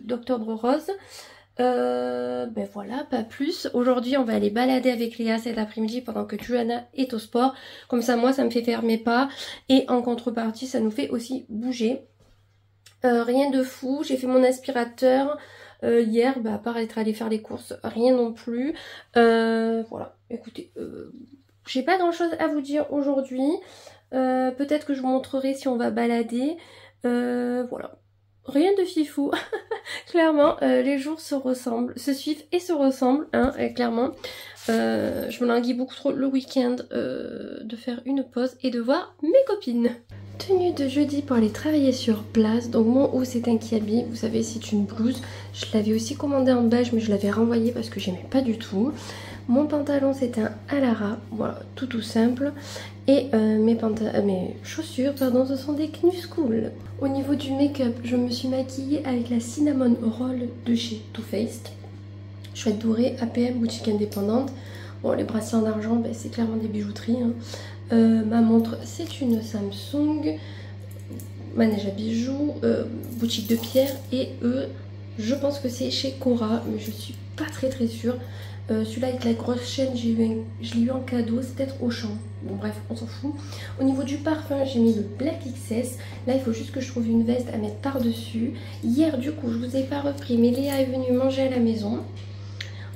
d'Octobre Rose. Ben voilà, pas plus. Aujourd'hui on va aller balader avec Léa cet après-midi pendant que Johanna est au sport. Comme ça moi ça me fait faire mes pas et en contrepartie ça nous fait aussi bouger. Rien de fou, j'ai fait mon aspirateur hier, à part être allée faire les courses, rien non plus. Voilà, écoutez, j'ai pas grand chose à vous dire aujourd'hui. Peut-être que je vous montrerai si on va balader. Voilà. Rien de fifou. Clairement, les jours se ressemblent, se suivent et se ressemblent, hein, clairement. Je me languis beaucoup trop le week-end de faire une pause et de voir mes copines. Tenue de jeudi pour aller travailler sur place. Donc mon haut c'est un kiabi, vous savez c'est une blouse. Je l'avais aussi commandé en beige mais je l'avais renvoyé parce que j'aimais pas du tout. Mon pantalon c'est un Alara, voilà, tout simple. Et mes chaussures, pardon, ce sont des Knuskul. Au niveau du make-up, je me suis maquillée avec la Cinnamon Roll de chez Too Faced. Chouette dorée, APM, boutique indépendante. Bon, les bracelets en argent, c'est clairement des bijouteries. Hein. Ma montre, c'est une Samsung. Manège à bijoux, boutique de pierre. Et eux, je pense que c'est chez Cora, mais je suis pas très sûre. Celui-là avec la grosse chaîne, je l'ai eu en cadeau, c'est peut-être Auchan. Bon bref, on s'en fout. Au niveau du parfum, j'ai mis le Black XS. Là, il faut juste que je trouve une veste à mettre par-dessus. Hier, du coup, je vous ai pas repris, mais Léa est venue manger à la maison.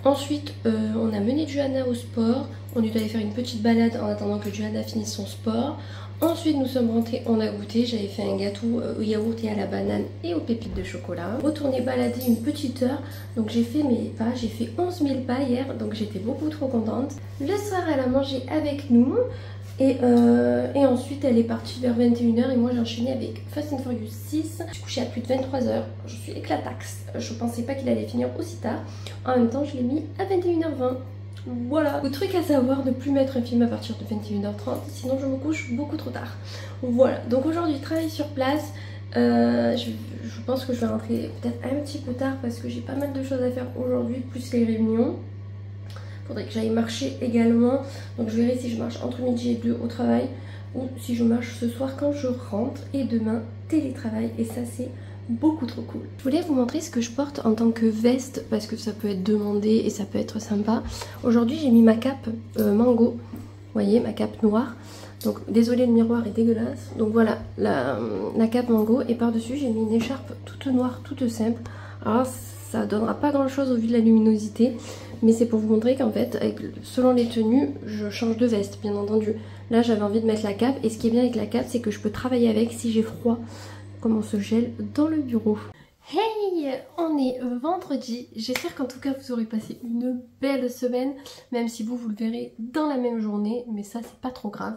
Ensuite, on a mené Johanna au sport. On est allé faire une petite balade en attendant que Johanna finisse son sport. Ensuite, nous sommes rentrés, on a goûté. J'avais fait un gâteau au yaourt et à la banane et aux pépites de chocolat. Retourné balader une petite heure. Donc j'ai fait mes pas, j'ai fait 11 000 pas hier. Donc j'étais beaucoup trop contente. Le soir, elle a mangé avec nous. Et ensuite, elle est partie vers 21h. Et moi, j'ai enchaîné avec Fast and Furious 6. Je suis couchée à plus de 23h. Je suis éclataxe. Je pensais pas qu'il allait finir aussi tard. En même temps, je l'ai mis à 21h20. Voilà, le truc à savoir, ne plus mettre un film à partir de 21h30, sinon je me couche beaucoup trop tard. Voilà, donc aujourd'hui travail sur place. Je pense que je vais rentrer peut-être un petit peu tard parce que j'ai pas mal de choses à faire aujourd'hui, plus les réunions. Faudrait que j'aille marcher également, donc je verrai si je marche entre midi et 2 au travail ou si je marche ce soir quand je rentre. Et demain télétravail, et ça c'est beaucoup trop cool. Je voulais vous montrer ce que je porte en tant que veste parce que ça peut être demandé et ça peut être sympa. Aujourd'hui j'ai mis ma cape mango, vous voyez, ma cape noire. Donc désolé, le miroir est dégueulasse. Donc voilà, la cape mango, et par dessus j'ai mis une écharpe toute noire, toute simple. Alors ça donnera pas grand chose au vu de la luminosité, mais c'est pour vous montrer qu'en fait selon les tenues je change de veste bien entendu. Là j'avais envie de mettre la cape, et ce qui est bien avec la cape c'est que je peux travailler avec si j'ai froid, comme on se gèle dans le bureau. Hey, on est vendredi, j'espère qu'en tout cas vous aurez passé une belle semaine, même si vous le verrez dans la même journée, mais ça c'est pas trop grave.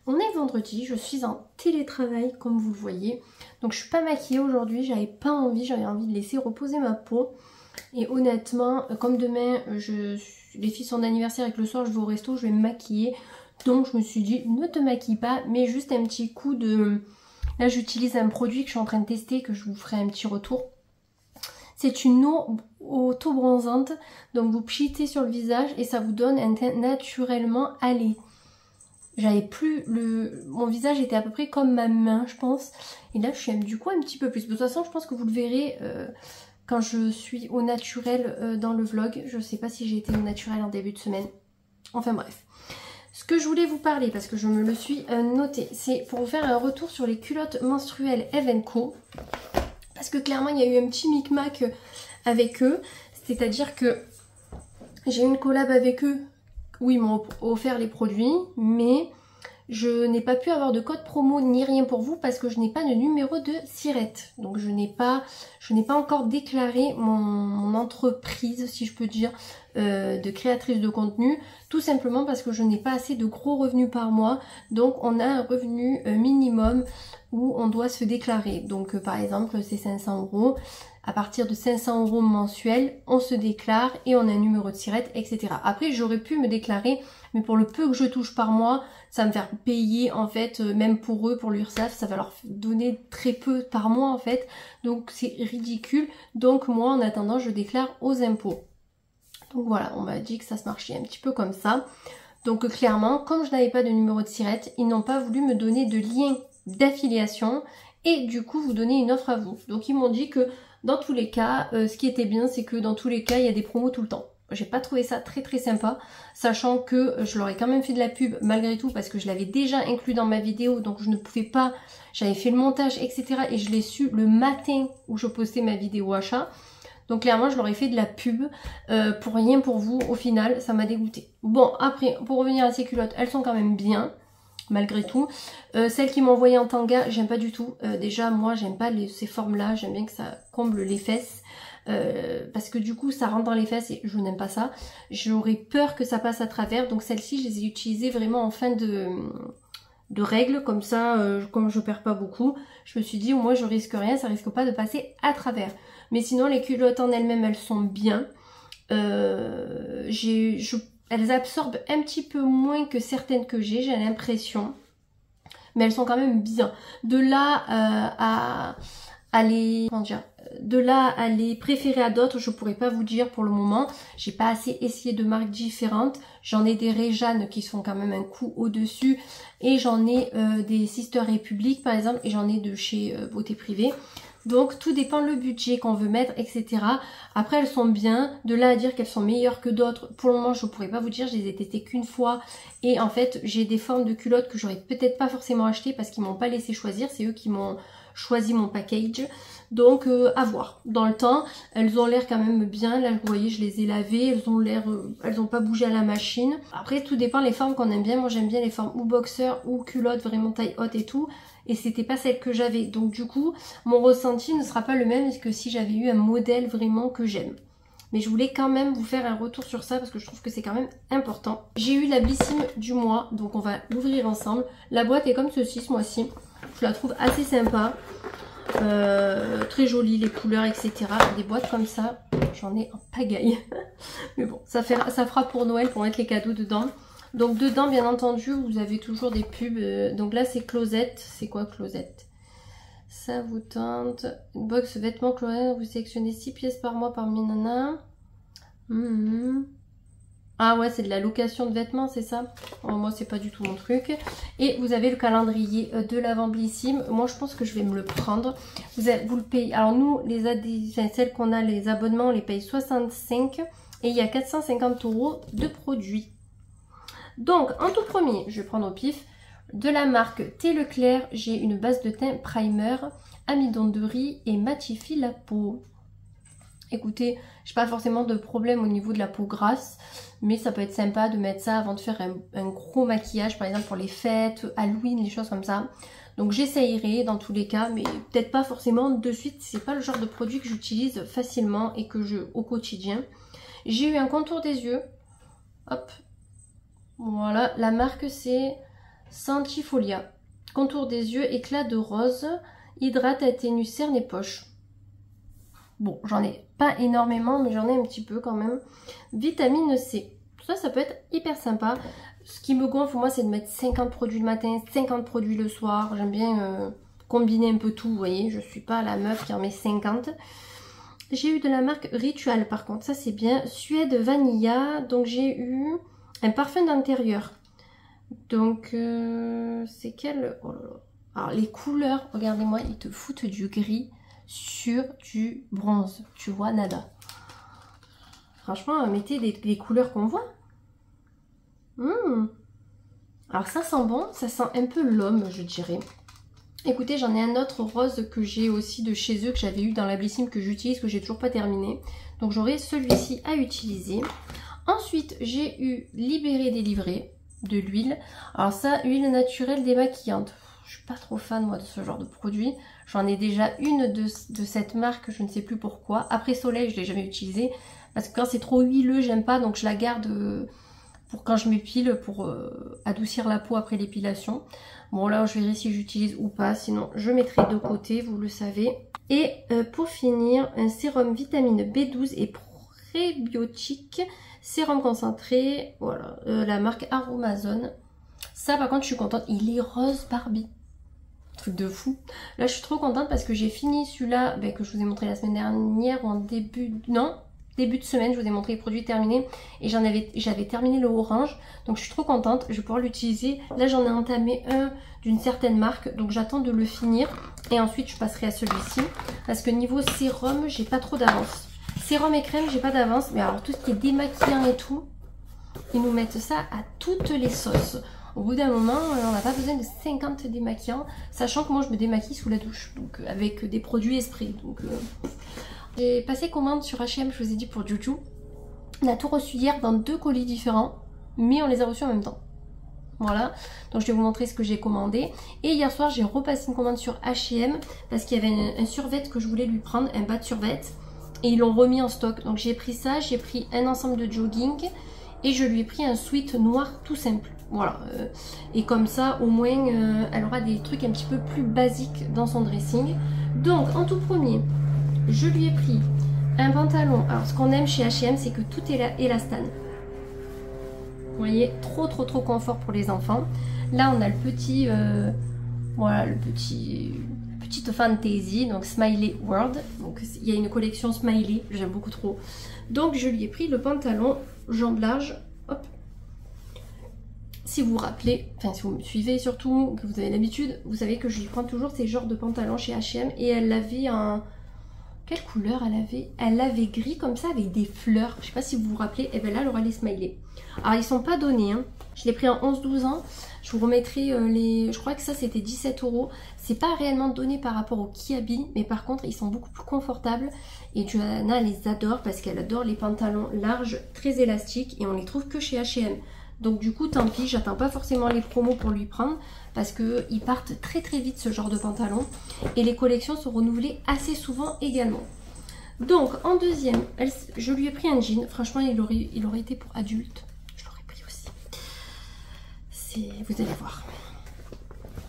On est vendredi, je suis en télétravail comme vous le voyez, donc je suis pas maquillée aujourd'hui, j'avais pas envie, j'avais envie de laisser reposer ma peau. Et honnêtement, comme demain les filles sont d'anniversaire et que le soir je vais au resto, je vais me maquiller, donc je me suis dit ne te maquille pas, mais juste un petit coup de... Là j'utilise un produit que je suis en train de tester, que je vous ferai un petit retour. C'est une eau auto-bronzante, donc vous pchitez sur le visage et ça vous donne un teint naturellement allé. J'avais plus mon visage était à peu près comme ma main je pense, et là je suis du coup un petit peu plus. De toute façon je pense que vous le verrez quand je suis au naturel dans le vlog. Je sais pas si j'ai été au naturel en début de semaine, enfin bref. Ce que je voulais vous parler, parce que je me le suis noté, c'est pour vous faire un retour sur les culottes menstruelles Eve & Co. Parce que clairement il y a eu un petit micmac avec eux, c'est-à-dire que j'ai eu une collab avec eux où ils m'ont offert les produits, mais je n'ai pas pu avoir de code promo ni rien pour vous parce que je n'ai pas de numéro de SIRET. Donc je n'ai pas encore déclaré mon entreprise, si je peux dire, de créatrice de contenu, tout simplement parce que je n'ai pas assez de gros revenus par mois. Donc on a un revenu minimum où on doit se déclarer. Donc par exemple c'est 500 €. À partir de 500 € mensuels, on se déclare et on a un numéro de SIRET, etc. Après, j'aurais pu me déclarer, mais pour le peu que je touche par mois, ça va me faire payer, en fait, même pour eux, pour l'URSSAF, ça va leur donner très peu par mois, en fait. Donc, c'est ridicule. Donc, moi, en attendant, je déclare aux impôts. Donc, voilà, on m'a dit que ça se marchait un petit peu comme ça. Donc, clairement, comme je n'avais pas de numéro de SIRET, ils n'ont pas voulu me donner de lien d'affiliation et du coup, vous donner une offre à vous. Donc, ils m'ont dit que dans tous les cas, ce qui était bien, c'est que dans tous les cas, il y a des promos tout le temps. J'ai pas trouvé ça très très sympa, sachant que je leur ai quand même fait de la pub malgré tout parce que je l'avais déjà inclus dans ma vidéo, donc je ne pouvais pas, j'avais fait le montage, etc. et je l'ai su le matin où je postais ma vidéo achat. Donc clairement, je leur ai fait de la pub pour rien pour vous. Au final, ça m'a dégoûté. Bon, après, pour revenir à ces culottes, elles sont quand même bien. Malgré tout, celle qui m'a envoyé en tanga, j'aime pas du tout. Déjà, moi, j'aime pas ces formes-là. J'aime bien que ça comble les fesses. Parce que du coup, ça rentre dans les fesses et je n'aime pas ça. J'aurais peur que ça passe à travers. Donc celle-ci, je les ai utilisées vraiment en fin de règles. Comme ça, comme je perds pas beaucoup, je me suis dit, au moins, je risque rien. Ça risque pas de passer à travers. Mais sinon, les culottes en elles-mêmes, elles sont bien. Elles absorbent un petit peu moins que certaines que j'ai l'impression. Mais elles sont quand même bien. De là à les préférer à d'autres, je pourrais pas vous dire pour le moment. J'ai pas assez essayé de marques différentes. J'en ai des Réjeanne qui sont quand même un coup au-dessus. Et j'en ai des Sister Republic par exemple. Et j'en ai de chez Beauté Privée. Donc tout dépend le budget qu'on veut mettre, etc. Après elles sont bien, de là à dire qu'elles sont meilleures que d'autres, pour le moment je ne pourrais pas vous dire, je les ai testées qu'une fois. Et en fait j'ai des formes de culottes que j'aurais peut-être pas forcément achetées parce qu'ils m'ont pas laissé choisir, c'est eux qui m'ont choisi mon package. Donc à voir. Dans le temps, elles ont l'air quand même bien. Là, vous voyez, je les ai lavées. Elles ont l'air, elles n'ont pas bougé à la machine. Après, tout dépend les formes qu'on aime bien. Moi, j'aime bien les formes ou boxer ou culotte, vraiment taille haute et tout. Et c'était pas celle que j'avais. Donc du coup, mon ressenti ne sera pas le même que si j'avais eu un modèle vraiment que j'aime. Mais je voulais quand même vous faire un retour sur ça parce que je trouve que c'est quand même important. J'ai eu la Blissim du mois, donc on va l'ouvrir ensemble. La boîte est comme ceci ce mois-ci. Je la trouve assez sympa. Très jolie, les couleurs, etc. Des boîtes comme ça, j'en ai en pagaille. Mais bon, ça fera pour Noël, pour mettre les cadeaux dedans. Donc dedans, bien entendu, vous avez toujours des pubs. Donc là, c'est Closette. C'est quoi Closette? Ça vous tente. Une box vêtements Closette, vous sélectionnez 6 pièces par mois parmi nanas. Ah ouais, c'est de la location de vêtements, c'est ça? Oh, moi, c'est pas du tout mon truc. Et vous avez le calendrier de l'Avamblissime. Moi, je pense que je vais me le prendre. Vous le payez. Alors nous, celles qu'on a, les abonnements, on les paye 65. Et il y a 450 € de produits. Donc, en tout premier, je vais prendre au pif. De la marque Thé Leclerc, j'ai une base de teint primer, amidon de riz et matifie la peau. Écoutez, j'ai pas forcément de problème au niveau de la peau grasse, mais ça peut être sympa de mettre ça avant de faire un gros maquillage, par exemple pour les fêtes, Halloween, les choses comme ça. Donc j'essayerai dans tous les cas, mais peut-être pas forcément de suite. C'est pas le genre de produit que j'utilise facilement et que au quotidien. J'ai eu un contour des yeux. Hop. Voilà, la marque c'est Santifolia. Contour des yeux, éclat de rose, hydrate, atténue, cerne et poche. Bon, j'en ai pas énormément, mais j'en ai un petit peu quand même. Vitamine C. Ça peut être hyper sympa. Ce qui me gonfle, moi, c'est de mettre 50 produits le matin, 50 produits le soir. J'aime bien combiner un peu tout, vous voyez. Je suis pas la meuf qui en met 50. J'ai eu de la marque Ritual, par contre. Ça, c'est bien. Suède Vanilla. Donc, j'ai eu un parfum d'intérieur. Donc, c'est quel... Oh là là. Alors, les couleurs, regardez-moi, ils te foutent du gris sur du bronze. Tu vois, nada. Franchement, mettez les couleurs qu'on voit. Alors, ça sent bon. Ça sent un peu l'homme, je dirais. Écoutez, j'en ai un autre rose que j'ai aussi de chez eux, que j'avais eu dans la Blissim, que j'utilise, que j'ai toujours pas terminé. Donc, j'aurai celui-ci à utiliser. Ensuite, j'ai eu Libéré Délivré de l'huile. Alors ça, huile naturelle démaquillante. Je suis pas trop fan moi de ce genre de produit. J'en ai déjà une de cette marque, je ne sais plus pourquoi. Après Soleil, je l'ai jamais utilisée parce que quand c'est trop huileux, j'aime pas, donc je la garde pour quand je m'épile, pour adoucir la peau après l'épilation. Bon là, je verrai si j'utilise ou pas, sinon je mettrai de côté, vous le savez. Et pour finir, un sérum vitamine B12 et prébiotique. Sérum concentré, voilà, la marque Aromazone. Ça par contre je suis contente, il est rose Barbie. Truc de fou. Là je suis trop contente parce que j'ai fini celui-là que je vous ai montré la semaine dernière ou en début de semaine, je vous ai montré les produits terminés et j'avais terminé le orange. Donc je suis trop contente, je vais pouvoir l'utiliser. Là j'en ai entamé un d'une certaine marque, donc j'attends de le finir et ensuite je passerai à celui-ci. Parce que niveau sérum, j'ai pas trop d'avance. Sérum et crème, j'ai pas d'avance, mais alors tout ce qui est démaquillant et tout, ils nous mettent ça à toutes les sauces. Au bout d'un moment, on n'a pas besoin de 50 démaquillants, sachant que moi je me démaquille sous la douche, donc avec des produits esprits. Donc j'ai passé commande sur H&M, je vous ai dit pour Juju. On a tout reçu hier dans 2 colis différents, mais on les a reçus en même temps. Voilà, donc je vais vous montrer ce que j'ai commandé. Et hier soir, j'ai repassé une commande sur H&M parce qu'il y avait un survêt que je voulais lui prendre, un bas de survêt. Et ils l'ont remis en stock. Donc j'ai pris ça, j'ai pris un ensemble de jogging et je lui ai pris un sweat noir tout simple. Voilà. Et comme ça, au moins, elle aura des trucs un petit peu plus basiques dans son dressing. Donc, en tout premier, je lui ai pris un pantalon. Alors, ce qu'on aime chez H&M, c'est que tout est élastane. Vous voyez, trop confort pour les enfants. Là, on a le petit... voilà, le petit... petite fantaisie, donc Smiley World. Donc il y a une collection Smiley, j'aime beaucoup trop. Donc je lui ai pris le pantalon jambes larges. Hop. Si vous vous rappelez, enfin si vous me suivez surtout, que vous avez l'habitude, vous savez que je lui prends toujours ces genres de pantalons chez H&M. Et elle l'avait en... Quelle couleur elle avait? Elle l'avait gris comme ça avec des fleurs. Je sais pas si vous vous rappelez. Et bien là, elle aura les Smiley. Alors ils sont pas donnés, hein. Je l'ai pris en 11-12 ans. Je vous remettrai les... Je crois que ça c'était 17 €. C'est pas réellement donné par rapport au Kiabi, mais par contre ils sont beaucoup plus confortables. Et Johanna les adore parce qu'elle adore les pantalons larges, très élastiques. Et on les trouve que chez H&M. Donc du coup tant pis, j'attends pas forcément les promos pour lui prendre. Parce qu'ils partent très vite ce genre de pantalon. Et les collections sont renouvelées assez souvent également. Donc en deuxième, je lui ai pris un jean. Franchement il aurait été pour adulte. Je l'aurais pris aussi. Vous allez voir.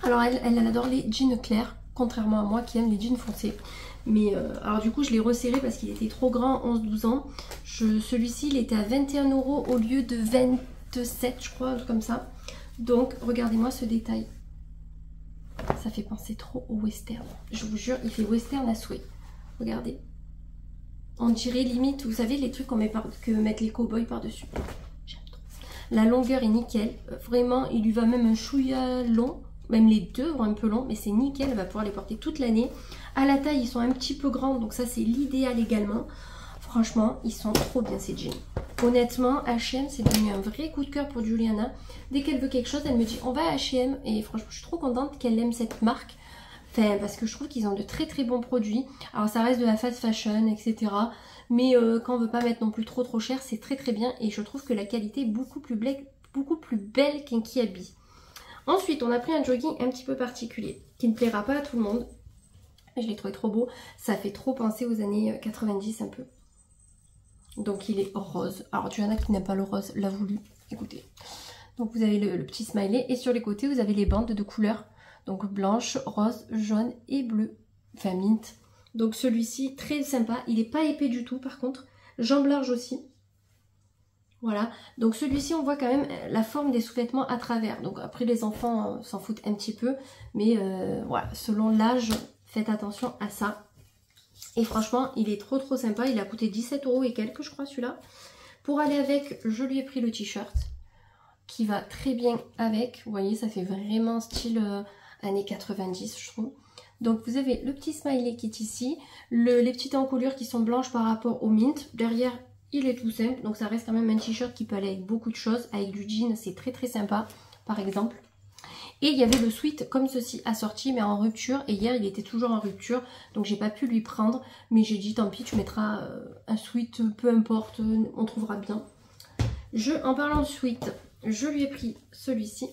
Alors elle adore les jeans clairs, contrairement à moi qui aime les jeans foncés. Mais alors du coup je l'ai resserré parce qu'il était trop grand, 11-12 ans. Celui-ci il était à 21 € au lieu de 27 je crois, un truc comme ça. Donc regardez-moi ce détail. Ça fait penser trop au western. Je vous jure, il fait western à souhait. Regardez. On dirait limite, vous savez les trucs qu'on met que mettent les cow-boys par-dessus. J'aime trop. La longueur est nickel. Vraiment, il lui va même un chouïa long. Même les deux vont un peu long, mais c'est nickel. Elle va pouvoir les porter toute l'année. À la taille, ils sont un petit peu grands, donc ça c'est l'idéal également. Franchement, ils sont trop bien ces jeans. Honnêtement, H&M, c'est devenu un vrai coup de cœur pour Juliana. Dès qu'elle veut quelque chose, elle me dit on va à H&M. Et franchement, je suis trop contente qu'elle aime cette marque. Enfin, parce que je trouve qu'ils ont de très très bons produits. Alors ça reste de la fast fashion, etc. Mais quand on veut pas mettre non plus trop cher, c'est très très bien. Et je trouve que la qualité est beaucoup plus belle qu'un Kiabi. Ensuite, on a pris un jogging un petit peu particulier, qui ne plaira pas à tout le monde. Je l'ai trouvé trop beau. Ça fait trop penser aux années 90 un peu. Donc il est rose. Alors tu en as qui n'aiment pas le rose, l'a voulu. Écoutez. Donc vous avez le petit smiley. Et sur les côtés, vous avez les bandes de couleurs. Donc blanche, rose, jaune et bleu. Enfin mint. Donc celui-ci, très sympa. Il n'est pas épais du tout par contre. Jambes larges aussi. Voilà. Donc celui-ci, on voit quand même la forme des sous-vêtements à travers. Donc après, les enfants s'en foutent un petit peu. Mais voilà, selon l'âge, faites attention à ça. Et franchement, il est trop sympa. Il a coûté 17 € et quelques, je crois, celui-là. Pour aller avec, je lui ai pris le t-shirt qui va très bien avec. Vous voyez, ça fait vraiment style années 90, je trouve. Donc, vous avez le petit smiley qui est ici. Les petites encolures qui sont blanches par rapport au mint. Derrière, il est tout simple. Donc, ça reste quand même un t-shirt qui peut aller avec beaucoup de choses. Avec du jean, c'est très sympa, par exemple. Et il y avait le sweat comme ceci assorti mais en rupture. Et hier il était toujours en rupture. Donc j'ai pas pu lui prendre. Mais j'ai dit tant pis, tu mettras un sweat, peu importe, on trouvera bien. En parlant de sweat, je lui ai pris celui-ci.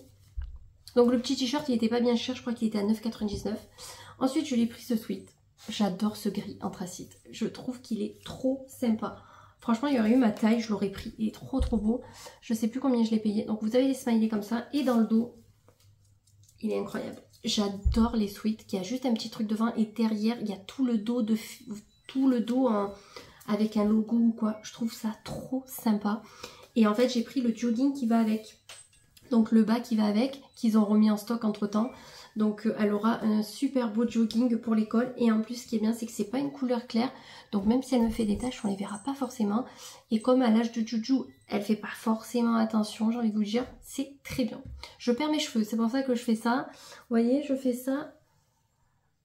Donc le petit t-shirt il était pas bien cher, je crois qu'il était à 9,99 €. Ensuite je lui ai pris ce sweat. J'adore ce gris anthracite. Je trouve qu'il est trop sympa. Franchement, il y aurait eu ma taille, je l'aurais pris. Il est trop beau. Je sais plus combien je l'ai payé. Donc vous avez les smileys comme ça. Et dans le dos, il est incroyable. J'adore les sweats, qui a juste un petit truc devant et derrière, il y a tout le dos avec un logo ou quoi. Je trouve ça trop sympa. Et en fait, j'ai pris le jogging qui va avec. Donc le bas qui va avec, qu'ils ont remis en stock entre temps. Donc elle aura un super beau jogging pour l'école. Et en plus, ce qui est bien, c'est que c'est pas une couleur claire. Donc même si elle me fait des taches, on les verra pas forcément. Et comme à l'âge de Juju, elle fait pas forcément attention, j'ai envie de vous dire, c'est très bien. Je perds mes cheveux, c'est pour ça que je fais ça. Vous voyez, je fais ça.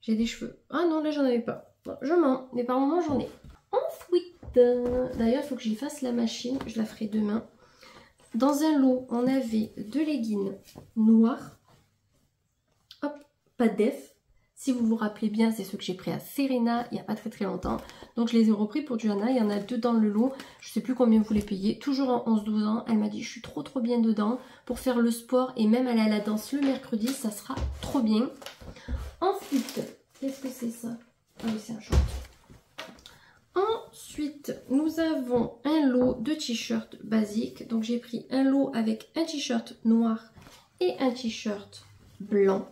J'ai des cheveux. Ah non, là j'en avais pas. Bon, je mens, mais par moment j'en ai. Ensuite, d'ailleurs il faut que j'y fasse la machine, je la ferai demain. Dans un lot, on avait deux leggings noirs. Hop, pas de def. Si vous vous rappelez bien, c'est ceux que j'ai pris à Serena il n'y a pas très longtemps. Donc je les ai repris pour Johanna. Il y en a deux dans le lot. Je ne sais plus combien vous les payez. Toujours en 11-12 ans. Elle m'a dit je suis trop bien dedans. Pour faire le sport et même aller à la danse le mercredi, ça sera trop bien. Ensuite, qu'est-ce que c'est ça? Ah oui, c'est un short. Ensuite, nous avons un lot de t-shirts basiques. Donc j'ai pris un lot avec un t-shirt noir et un t-shirt blanc.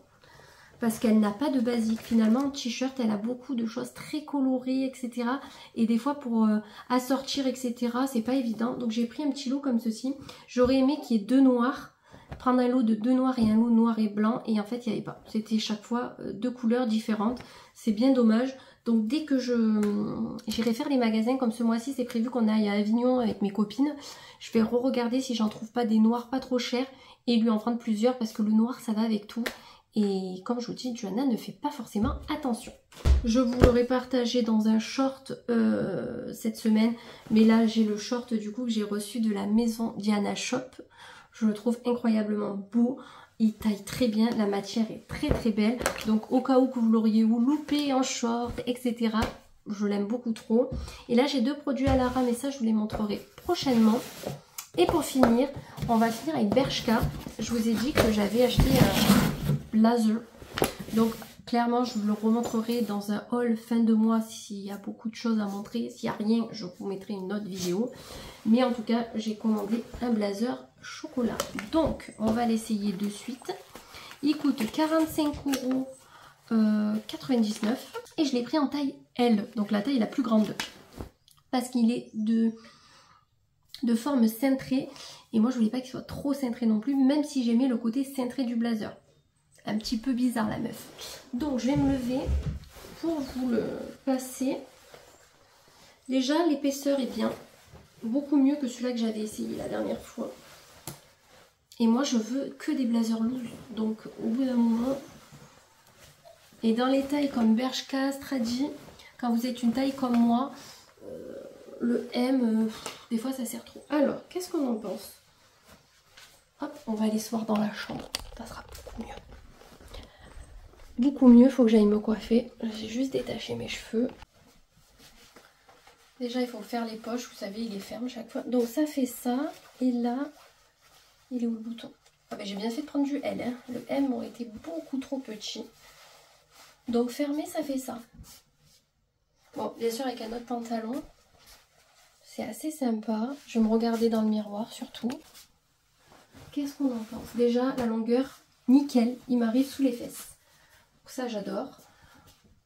Parce qu'elle n'a pas de basique. Finalement, en t-shirt, elle a beaucoup de choses très colorées, etc. Et des fois, pour assortir, etc., c'est pas évident. Donc, j'ai pris un petit lot comme ceci. J'aurais aimé qu'il y ait deux noirs. Prendre un lot de deux noirs et un lot noir et blanc. Et en fait, il n'y avait pas. C'était chaque fois deux couleurs différentes. C'est bien dommage. Donc, dès que j'irai faire les magasins, comme ce mois-ci, c'est prévu qu'on aille à Avignon avec mes copines. Je vais re-regarder si j'en trouve pas des noirs pas trop chers. Et lui en prendre plusieurs parce que le noir, ça va avec tout. Et comme je vous dis, Johanna ne fait pas forcément attention. Je vous l'aurais partagé dans un short cette semaine. Mais là, j'ai le short du coup que j'ai reçu de la maison Diana Shop. Je le trouve incroyablement beau. Il taille très bien. La matière est très belle. Donc au cas où que vous l'auriez loupé en short, etc. Je l'aime beaucoup trop. Et là, j'ai deux produits à Lara. Mais ça, je vous les montrerai prochainement. Et pour finir, on va finir avec Bershka. Je vous ai dit que j'avais acheté un blazer. Donc clairement, je vous le remontrerai dans un haul fin de mois s'il y a beaucoup de choses à montrer. S'il n'y a rien, je vous mettrai une autre vidéo. Mais en tout cas, j'ai commandé un blazer chocolat. Donc, on va l'essayer de suite. Il coûte 45 € 99 et je l'ai pris en taille L, donc la taille la plus grande. Parce qu'il est de forme cintrée et moi je voulais pas qu'il soit trop cintré non plus, même si j'aimais le côté cintré du blazer. Un petit peu bizarre la meuf. Donc je vais me lever pour vous le passer. Déjà l'épaisseur est bien, beaucoup mieux que celui-là que j'avais essayé la dernière fois. Et moi je veux que des blazers loose, donc au bout d'un moment, et dans les tailles comme Bershka, Stradi, quand vous êtes une taille comme moi, le M, des fois ça sert trop. Alors, qu'est-ce qu'on en pense? Hop, on va aller se voir dans la chambre, ça sera beaucoup mieux. Beaucoup mieux, faut que j'aille me coiffer. J'ai juste détaché mes cheveux. Déjà, il faut faire les poches, vous savez, il les ferme chaque fois. Donc ça fait ça, et là, il est où le bouton? Ah ben, j'ai bien fait de prendre du L, hein. Le M aurait été beaucoup trop petit. Donc fermé, ça fait ça. Bon, bien sûr, avec un autre pantalon, c'est assez sympa. Je vais me regarder dans le miroir, surtout. Qu'est-ce qu'on en pense? Déjà, la longueur, nickel, il m'arrive sous les fesses. Donc ça, j'adore.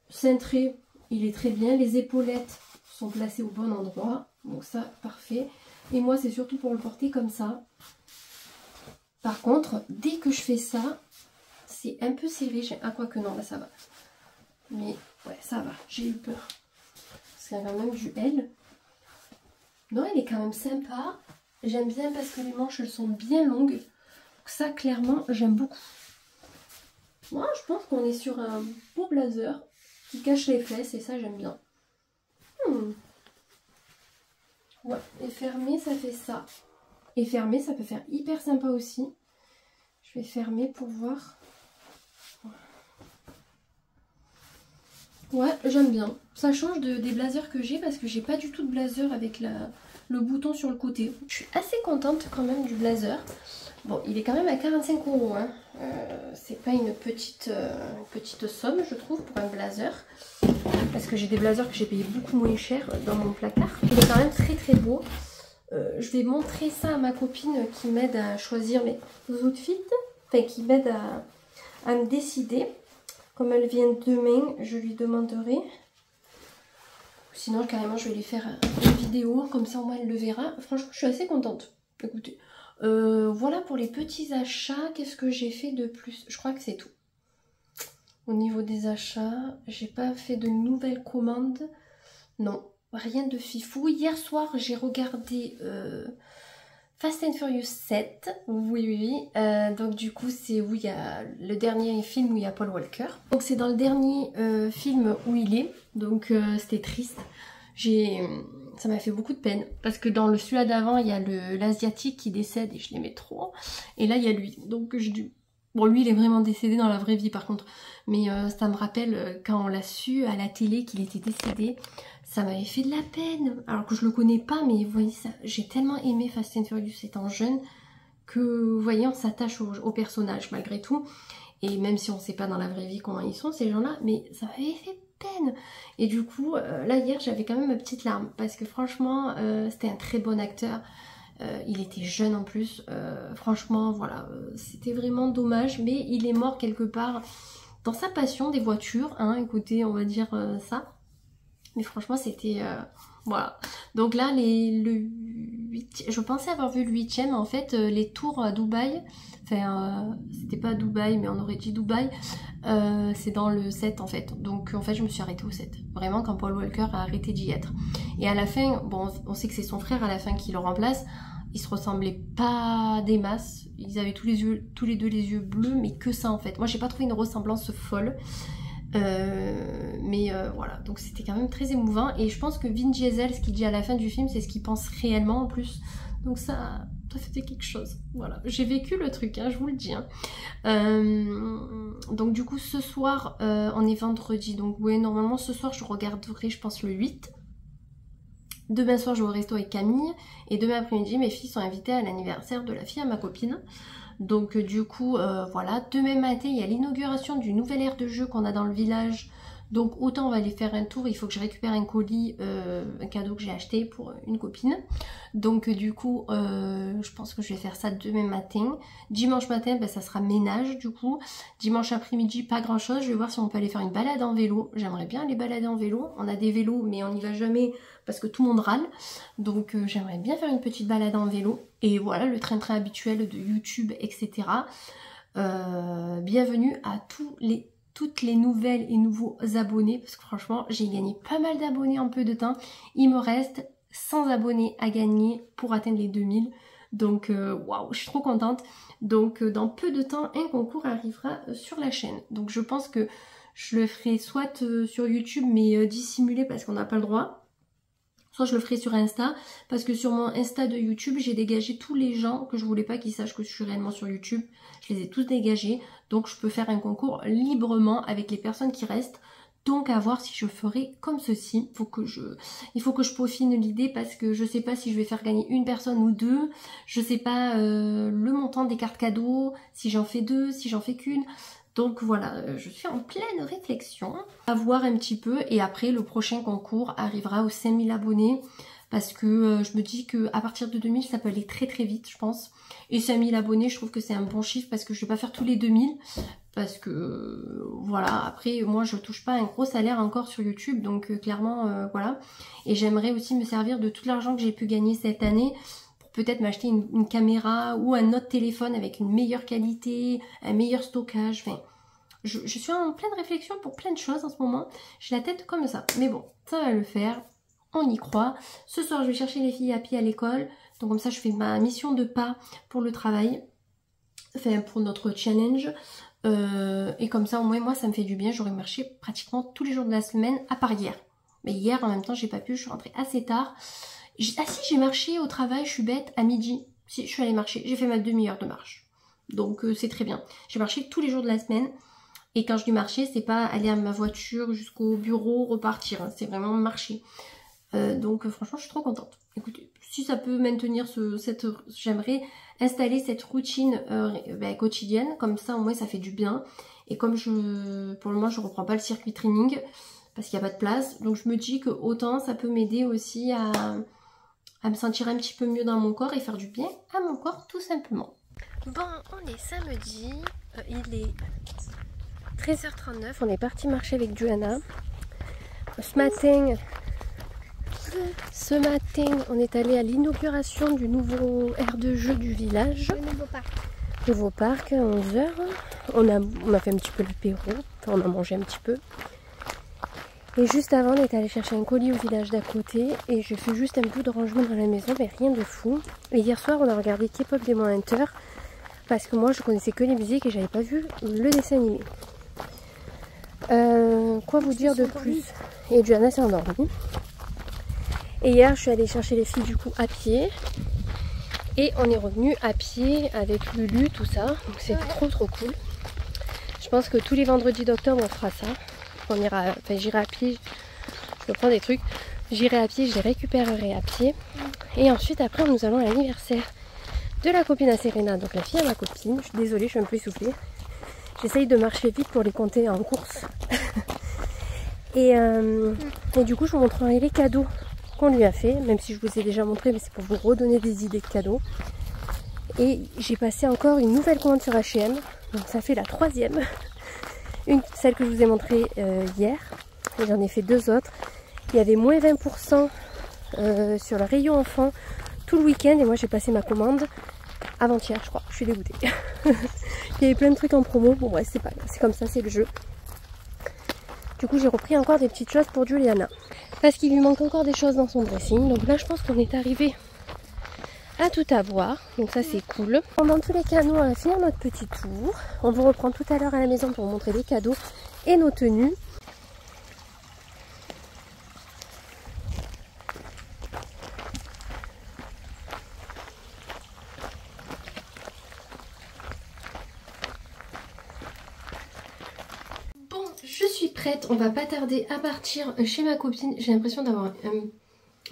Cintré, il est très bien. Les épaulettes sont placées au bon endroit. Donc ça, parfait. Et moi, c'est surtout pour le porter comme ça. Par contre, dès que je fais ça, c'est un peu serré. Ah, quoi que non, là, ça va. Mais ouais, ça va. J'ai eu peur. Parce qu'il y a quand même du L. Non, il est quand même sympa. J'aime bien parce que les manches, elles sont bien longues. Donc ça, clairement, j'aime beaucoup. Moi, je pense qu'on est sur un beau blazer qui cache les fesses et ça, j'aime bien. Ouais, et fermé, ça fait ça. Et fermé, ça peut faire hyper sympa aussi. Je vais fermer pour voir. Ouais, j'aime bien. Ça change des blazers que j'ai parce que j'ai pas du tout de blazer avec le bouton sur le côté. Je suis assez contente quand même du blazer. Bon, il est quand même à 45 €. Hein. C'est pas une petite somme, je trouve, pour un blazer. Parce que j'ai des blazers que j'ai payé beaucoup moins cher dans mon placard. Il est quand même très très beau. Je vais montrer ça à ma copine qui m'aide à choisir mes outfits. Enfin, qui m'aide à me décider. Comme elle vient demain, je lui demanderai. Sinon, carrément, je vais lui faire une vidéo. Comme ça, au moins, elle le verra. Franchement, je suis assez contente. Écoutez. Voilà pour les petits achats. Qu'est-ce que j'ai fait de plus? Je crois que c'est tout. Au niveau des achats, j'ai pas fait de nouvelles commandes. Non, rien de fifou. Hier soir, j'ai regardé Fast and Furious 7. Oui. Donc du coup, c'est où il y a le dernier film où il y a Paul Walker. Donc c'est dans le dernier film où il est. Donc c'était triste. Ça m'a fait beaucoup de peine parce que dans celui-là d'avant, il y a l'asiatique qui décède et je l'aimais trop. Et là, il y a lui. Donc bon, lui, il est vraiment décédé dans la vraie vie par contre. Mais ça me rappelle quand on l'a su à la télé qu'il était décédé. Ça m'avait fait de la peine. Alors que je le connais pas, mais vous voyez, j'ai tellement aimé Fast and Furious étant jeune que, vous voyez, on s'attache au personnage malgré tout. Et même si on sait pas dans la vraie vie comment ils sont, ces gens-là, mais ça m'avait fait peine. Et du coup, là hier, j'avais quand même ma petite larme. Parce que franchement, c'était un très bon acteur. Il était jeune en plus. Franchement, voilà, c'était vraiment dommage. Mais il est mort quelque part dans sa passion des voitures. Hein, écoutez, on va dire ça. Mais franchement, c'était... voilà. Donc là, je pensais avoir vu le 8e. En fait, les tours à Dubaï... Enfin, c'était pas Dubaï, mais on aurait dit Dubaï. C'est dans le 7, en fait. Donc, en fait, je me suis arrêtée au 7. Vraiment, quand Paul Walker a arrêté d'y être. Et à la fin, bon, on sait que c'est son frère à la fin qui le remplace. Ils se ressemblaient pas des masses. Ils avaient tous les deux les yeux bleus, mais que ça, en fait. Moi, j'ai pas trouvé une ressemblance folle. Mais voilà, donc c'était quand même très émouvant et je pense que Vin Diesel, ce qu'il dit à la fin du film, c'est ce qu'il pense réellement en plus, donc ça faisait quelque chose. Voilà, j'ai vécu le truc, hein, je vous le dis, hein. Donc du coup ce soir on est vendredi, donc ouais, normalement ce soir je regarderai, je pense, le 8. Demain soir je vais au resto avec Camille et demain après-midi mes filles sont invitées à l'anniversaire de la fille à ma copine. Donc du coup, voilà, demain matin, il y a l'inauguration du nouvel aire de jeu qu'on a dans le village. Donc autant on va aller faire un tour, il faut que je récupère un colis, un cadeau que j'ai acheté pour une copine. Donc du coup je pense que je vais faire ça demain matin. Dimanche matin ben, ça sera ménage du coup. Dimanche après-midi pas grand chose, je vais voir si on peut aller faire une balade en vélo. J'aimerais bien aller balader en vélo, on a des vélos mais on n'y va jamais parce que tout le monde râle. Donc j'aimerais bien faire une petite balade en vélo. Et voilà le train-train habituel de YouTube etc. Bienvenue à toutes les nouvelles et nouveaux abonnés parce que franchement j'ai gagné pas mal d'abonnés en peu de temps. Il me reste 100 abonnés à gagner pour atteindre les 2000. Donc waouh, je suis trop contente. Donc dans peu de temps un concours arrivera sur la chaîne. Donc je pense que je le ferai soit sur YouTube mais dissimulé parce qu'on n'a pas le droit. Soit je le ferai sur Insta, parce que sur mon Insta de YouTube, j'ai dégagé tous les gens que je voulais pas qu'ils sachent que je suis réellement sur YouTube. Je les ai tous dégagés, donc je peux faire un concours librement avec les personnes qui restent. Donc à voir si je ferai comme ceci. Il faut que je peaufine l'idée parce que je sais pas si je vais faire gagner une personne ou deux. Je sais pas le montant des cartes cadeaux, si j'en fais deux, si j'en fais qu'une. Donc voilà, je suis en pleine réflexion, à voir un petit peu et après le prochain concours arrivera aux 5000 abonnés parce que je me dis qu'à partir de 2000 ça peut aller très très vite je pense. Et 5000 abonnés je trouve que c'est un bon chiffre parce que je vais pas faire tous les 2000 parce que voilà, après moi je touche pas un gros salaire encore sur YouTube donc clairement voilà. Et j'aimerais aussi me servir de tout l'argent que j'ai pu gagner cette année pour peut-être m'acheter une caméra ou un autre téléphone avec une meilleure qualité, un meilleur stockage, enfin je suis en pleine réflexion pour plein de choses en ce moment. J'ai la tête comme ça. Mais bon, ça va le faire. On y croit. Ce soir, je vais chercher les filles à pied à l'école. Donc comme ça, je fais ma mission de pas pour le travail. Enfin, pour notre challenge. Et comme ça, au moins, moi, ça me fait du bien. J'aurais marché pratiquement tous les jours de la semaine, à part hier. Mais hier, en même temps, j'ai pas pu. Je suis rentrée assez tard. Ah si, j'ai marché au travail. Je suis bête, à midi. Si, je suis allée marcher. J'ai fait ma demi-heure de marche. Donc c'est très bien. J'ai marché tous les jours de la semaine. Et quand je dis marcher, c'est pas aller à ma voiture jusqu'au bureau, repartir. Hein, c'est vraiment marcher. Donc franchement, je suis trop contente. Écoutez, si ça peut maintenir j'aimerais installer cette routine quotidienne. Comme ça, au moins, ça fait du bien. Et comme pour le moment, je reprends pas le circuit training parce qu'il n'y a pas de place. Donc je me dis que autant ça peut m'aider aussi à me sentir un petit peu mieux dans mon corps et faire du bien à mon corps tout simplement. Bon, on est samedi. Il est 13h39, on est parti marcher avec Johanna. Ce matin, on est allé à l'inauguration du nouveau aire de jeu du village. Le nouveau parc, à 11h. On a fait un petit peu l'apéro, enfin, on a mangé un petit peu. Et juste avant, on est allé chercher un colis au village d'à côté. Et j'ai fait juste un peu de rangement dans la maison, mais rien de fou. Et hier soir, on a regardé K-pop Demon Hunter. Parce que moi, je connaissais que les musiques et j'avais pas vu le dessin animé. Quoi vous dire de plus? Et Johanna s'est endormie. Et hier je suis allée chercher les filles du coup à pied. Et on est revenu à pied avec Lulu, tout ça. Donc c'était trop cool. Je pense que tous les vendredis d'octobre on fera ça. J'irai à pied, je prends des trucs. J'irai à pied, je les récupérerai à pied. Et ensuite après nous allons à l'anniversaire de la copine à Serena. Donc la fille à ma copine. Je suis désolée, je suis un peu essoufflée. J'essaye de marcher vite pour les compter en course. et du coup, je vous montrerai les cadeaux qu'on lui a fait. Même si je vous ai déjà montré, mais c'est pour vous redonner des idées de cadeaux. Et j'ai passé encore une nouvelle commande sur H&M. Donc ça fait la 3e. Celle que je vous ai montrée hier. Et j'en ai fait 2 autres. Il y avait moins 20% sur le rayon enfant tout le week-end. Et moi, j'ai passé ma commande avant-hier, je crois. Je suis dégoûtée. Il y avait plein de trucs en promo. Bon, ouais, c'est pas grave. C'est comme ça, c'est le jeu. Du coup, j'ai repris encore des petites choses pour Juliana. Parce qu'il lui manque encore des choses dans son dressing. Donc là, je pense qu'on est arrivé à tout avoir. Donc ça, c'est cool. Dans tous les cas, nous, on va finir notre petit tour. On vous reprend tout à l'heure à la maison pour vous montrer les cadeaux et nos tenues. On va pas tarder à partir chez ma copine. J'ai l'impression d'avoir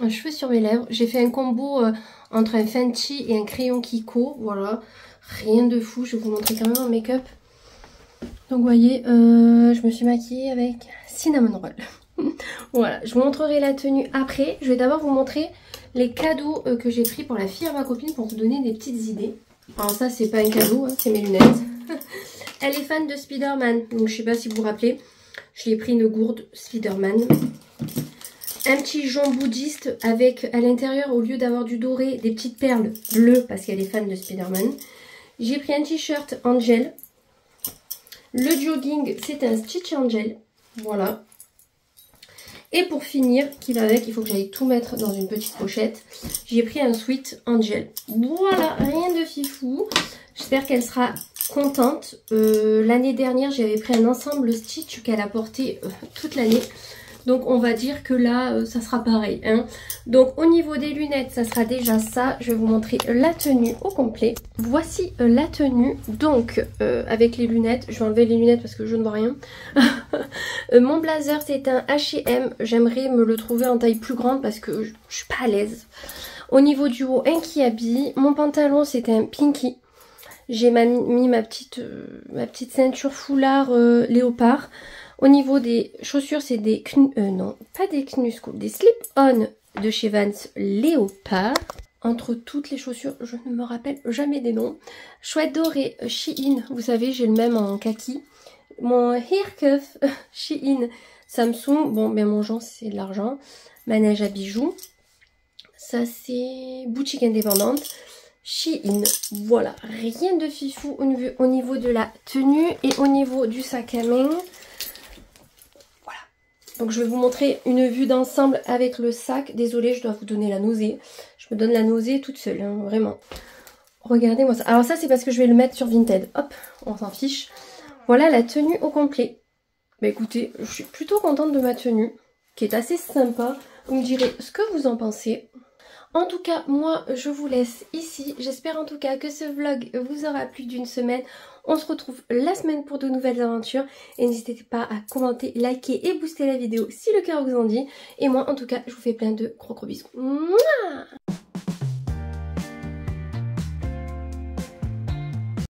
un cheveu sur mes lèvres. J'ai fait un combo entre un Fenty et un crayon Kiko. Voilà, rien de fou. Je vais vous montrer quand même mon make-up. Donc vous voyez, je me suis maquillée avec Cinnamon Roll. Voilà, je vous montrerai la tenue après. Je vais d'abord vous montrer les cadeaux que j'ai pris pour la fille à ma copine pour vous donner des petites idées. Alors ça c'est pas un cadeau, hein, c'est mes lunettes. Elle est fan de Spider-Man, donc je sais pas si vous vous rappelez. Je lui ai pris une gourde Spider-Man. Un petit jonc bouddhiste avec à l'intérieur, au lieu d'avoir du doré, des petites perles bleues parce qu'elle est fan de Spider-Man. J'ai pris un t-shirt Angel. Le jogging, c'est un Stitch Angel. Voilà. Et pour finir, qui va avec, il faut que j'aille tout mettre dans une petite pochette. J'ai pris un Sweet Angel. Voilà, rien de fifou. J'espère qu'elle sera contente. L'année dernière, j'avais pris un ensemble Stitch qu'elle a porté toute l'année. Donc on va dire que là, ça sera pareil. Hein. Donc au niveau des lunettes, ça sera déjà ça. Je vais vous montrer la tenue au complet. Voici la tenue. Donc avec les lunettes, je vais enlever les lunettes parce que je ne vois rien. Mon blazer, c'est un H&M. J'aimerais me le trouver en taille plus grande parce que je suis pas à l'aise. Au niveau du haut, un kiabi. Mon pantalon, c'est un pinky. J'ai mis ma petite ceinture foulard léopard. Au niveau des chaussures, c'est des non, pas des Knuskul, des slip-on de chez Vans léopard. Entre toutes les chaussures, je ne me rappelle jamais des noms. Chouette doré Shein, vous savez, j'ai le même en kaki. Mon hair cuff Shein Samsung, bon, ben mon genre c'est de l'argent. Manège à bijoux. Ça c'est boutique indépendante. Shein, voilà, rien de fifou au niveau de la tenue et au niveau du sac à main. Voilà, donc je vais vous montrer une vue d'ensemble avec le sac. Désolée, je dois vous donner la nausée. Je me donne la nausée toute seule, hein, vraiment. Regardez-moi ça. Alors ça, c'est parce que je vais le mettre sur Vinted. Hop, on s'en fiche. Voilà la tenue au complet. Bah écoutez, je suis plutôt contente de ma tenue, qui est assez sympa. Vous me direz ce que vous en pensez. En tout cas, moi, je vous laisse ici. J'espère en tout cas que ce vlog vous aura plu d'une semaine. On se retrouve la semaine pour de nouvelles aventures. Et n'hésitez pas à commenter, liker et booster la vidéo si le cœur vous en dit. Et moi, en tout cas, je vous fais plein de gros bisous. Mouah!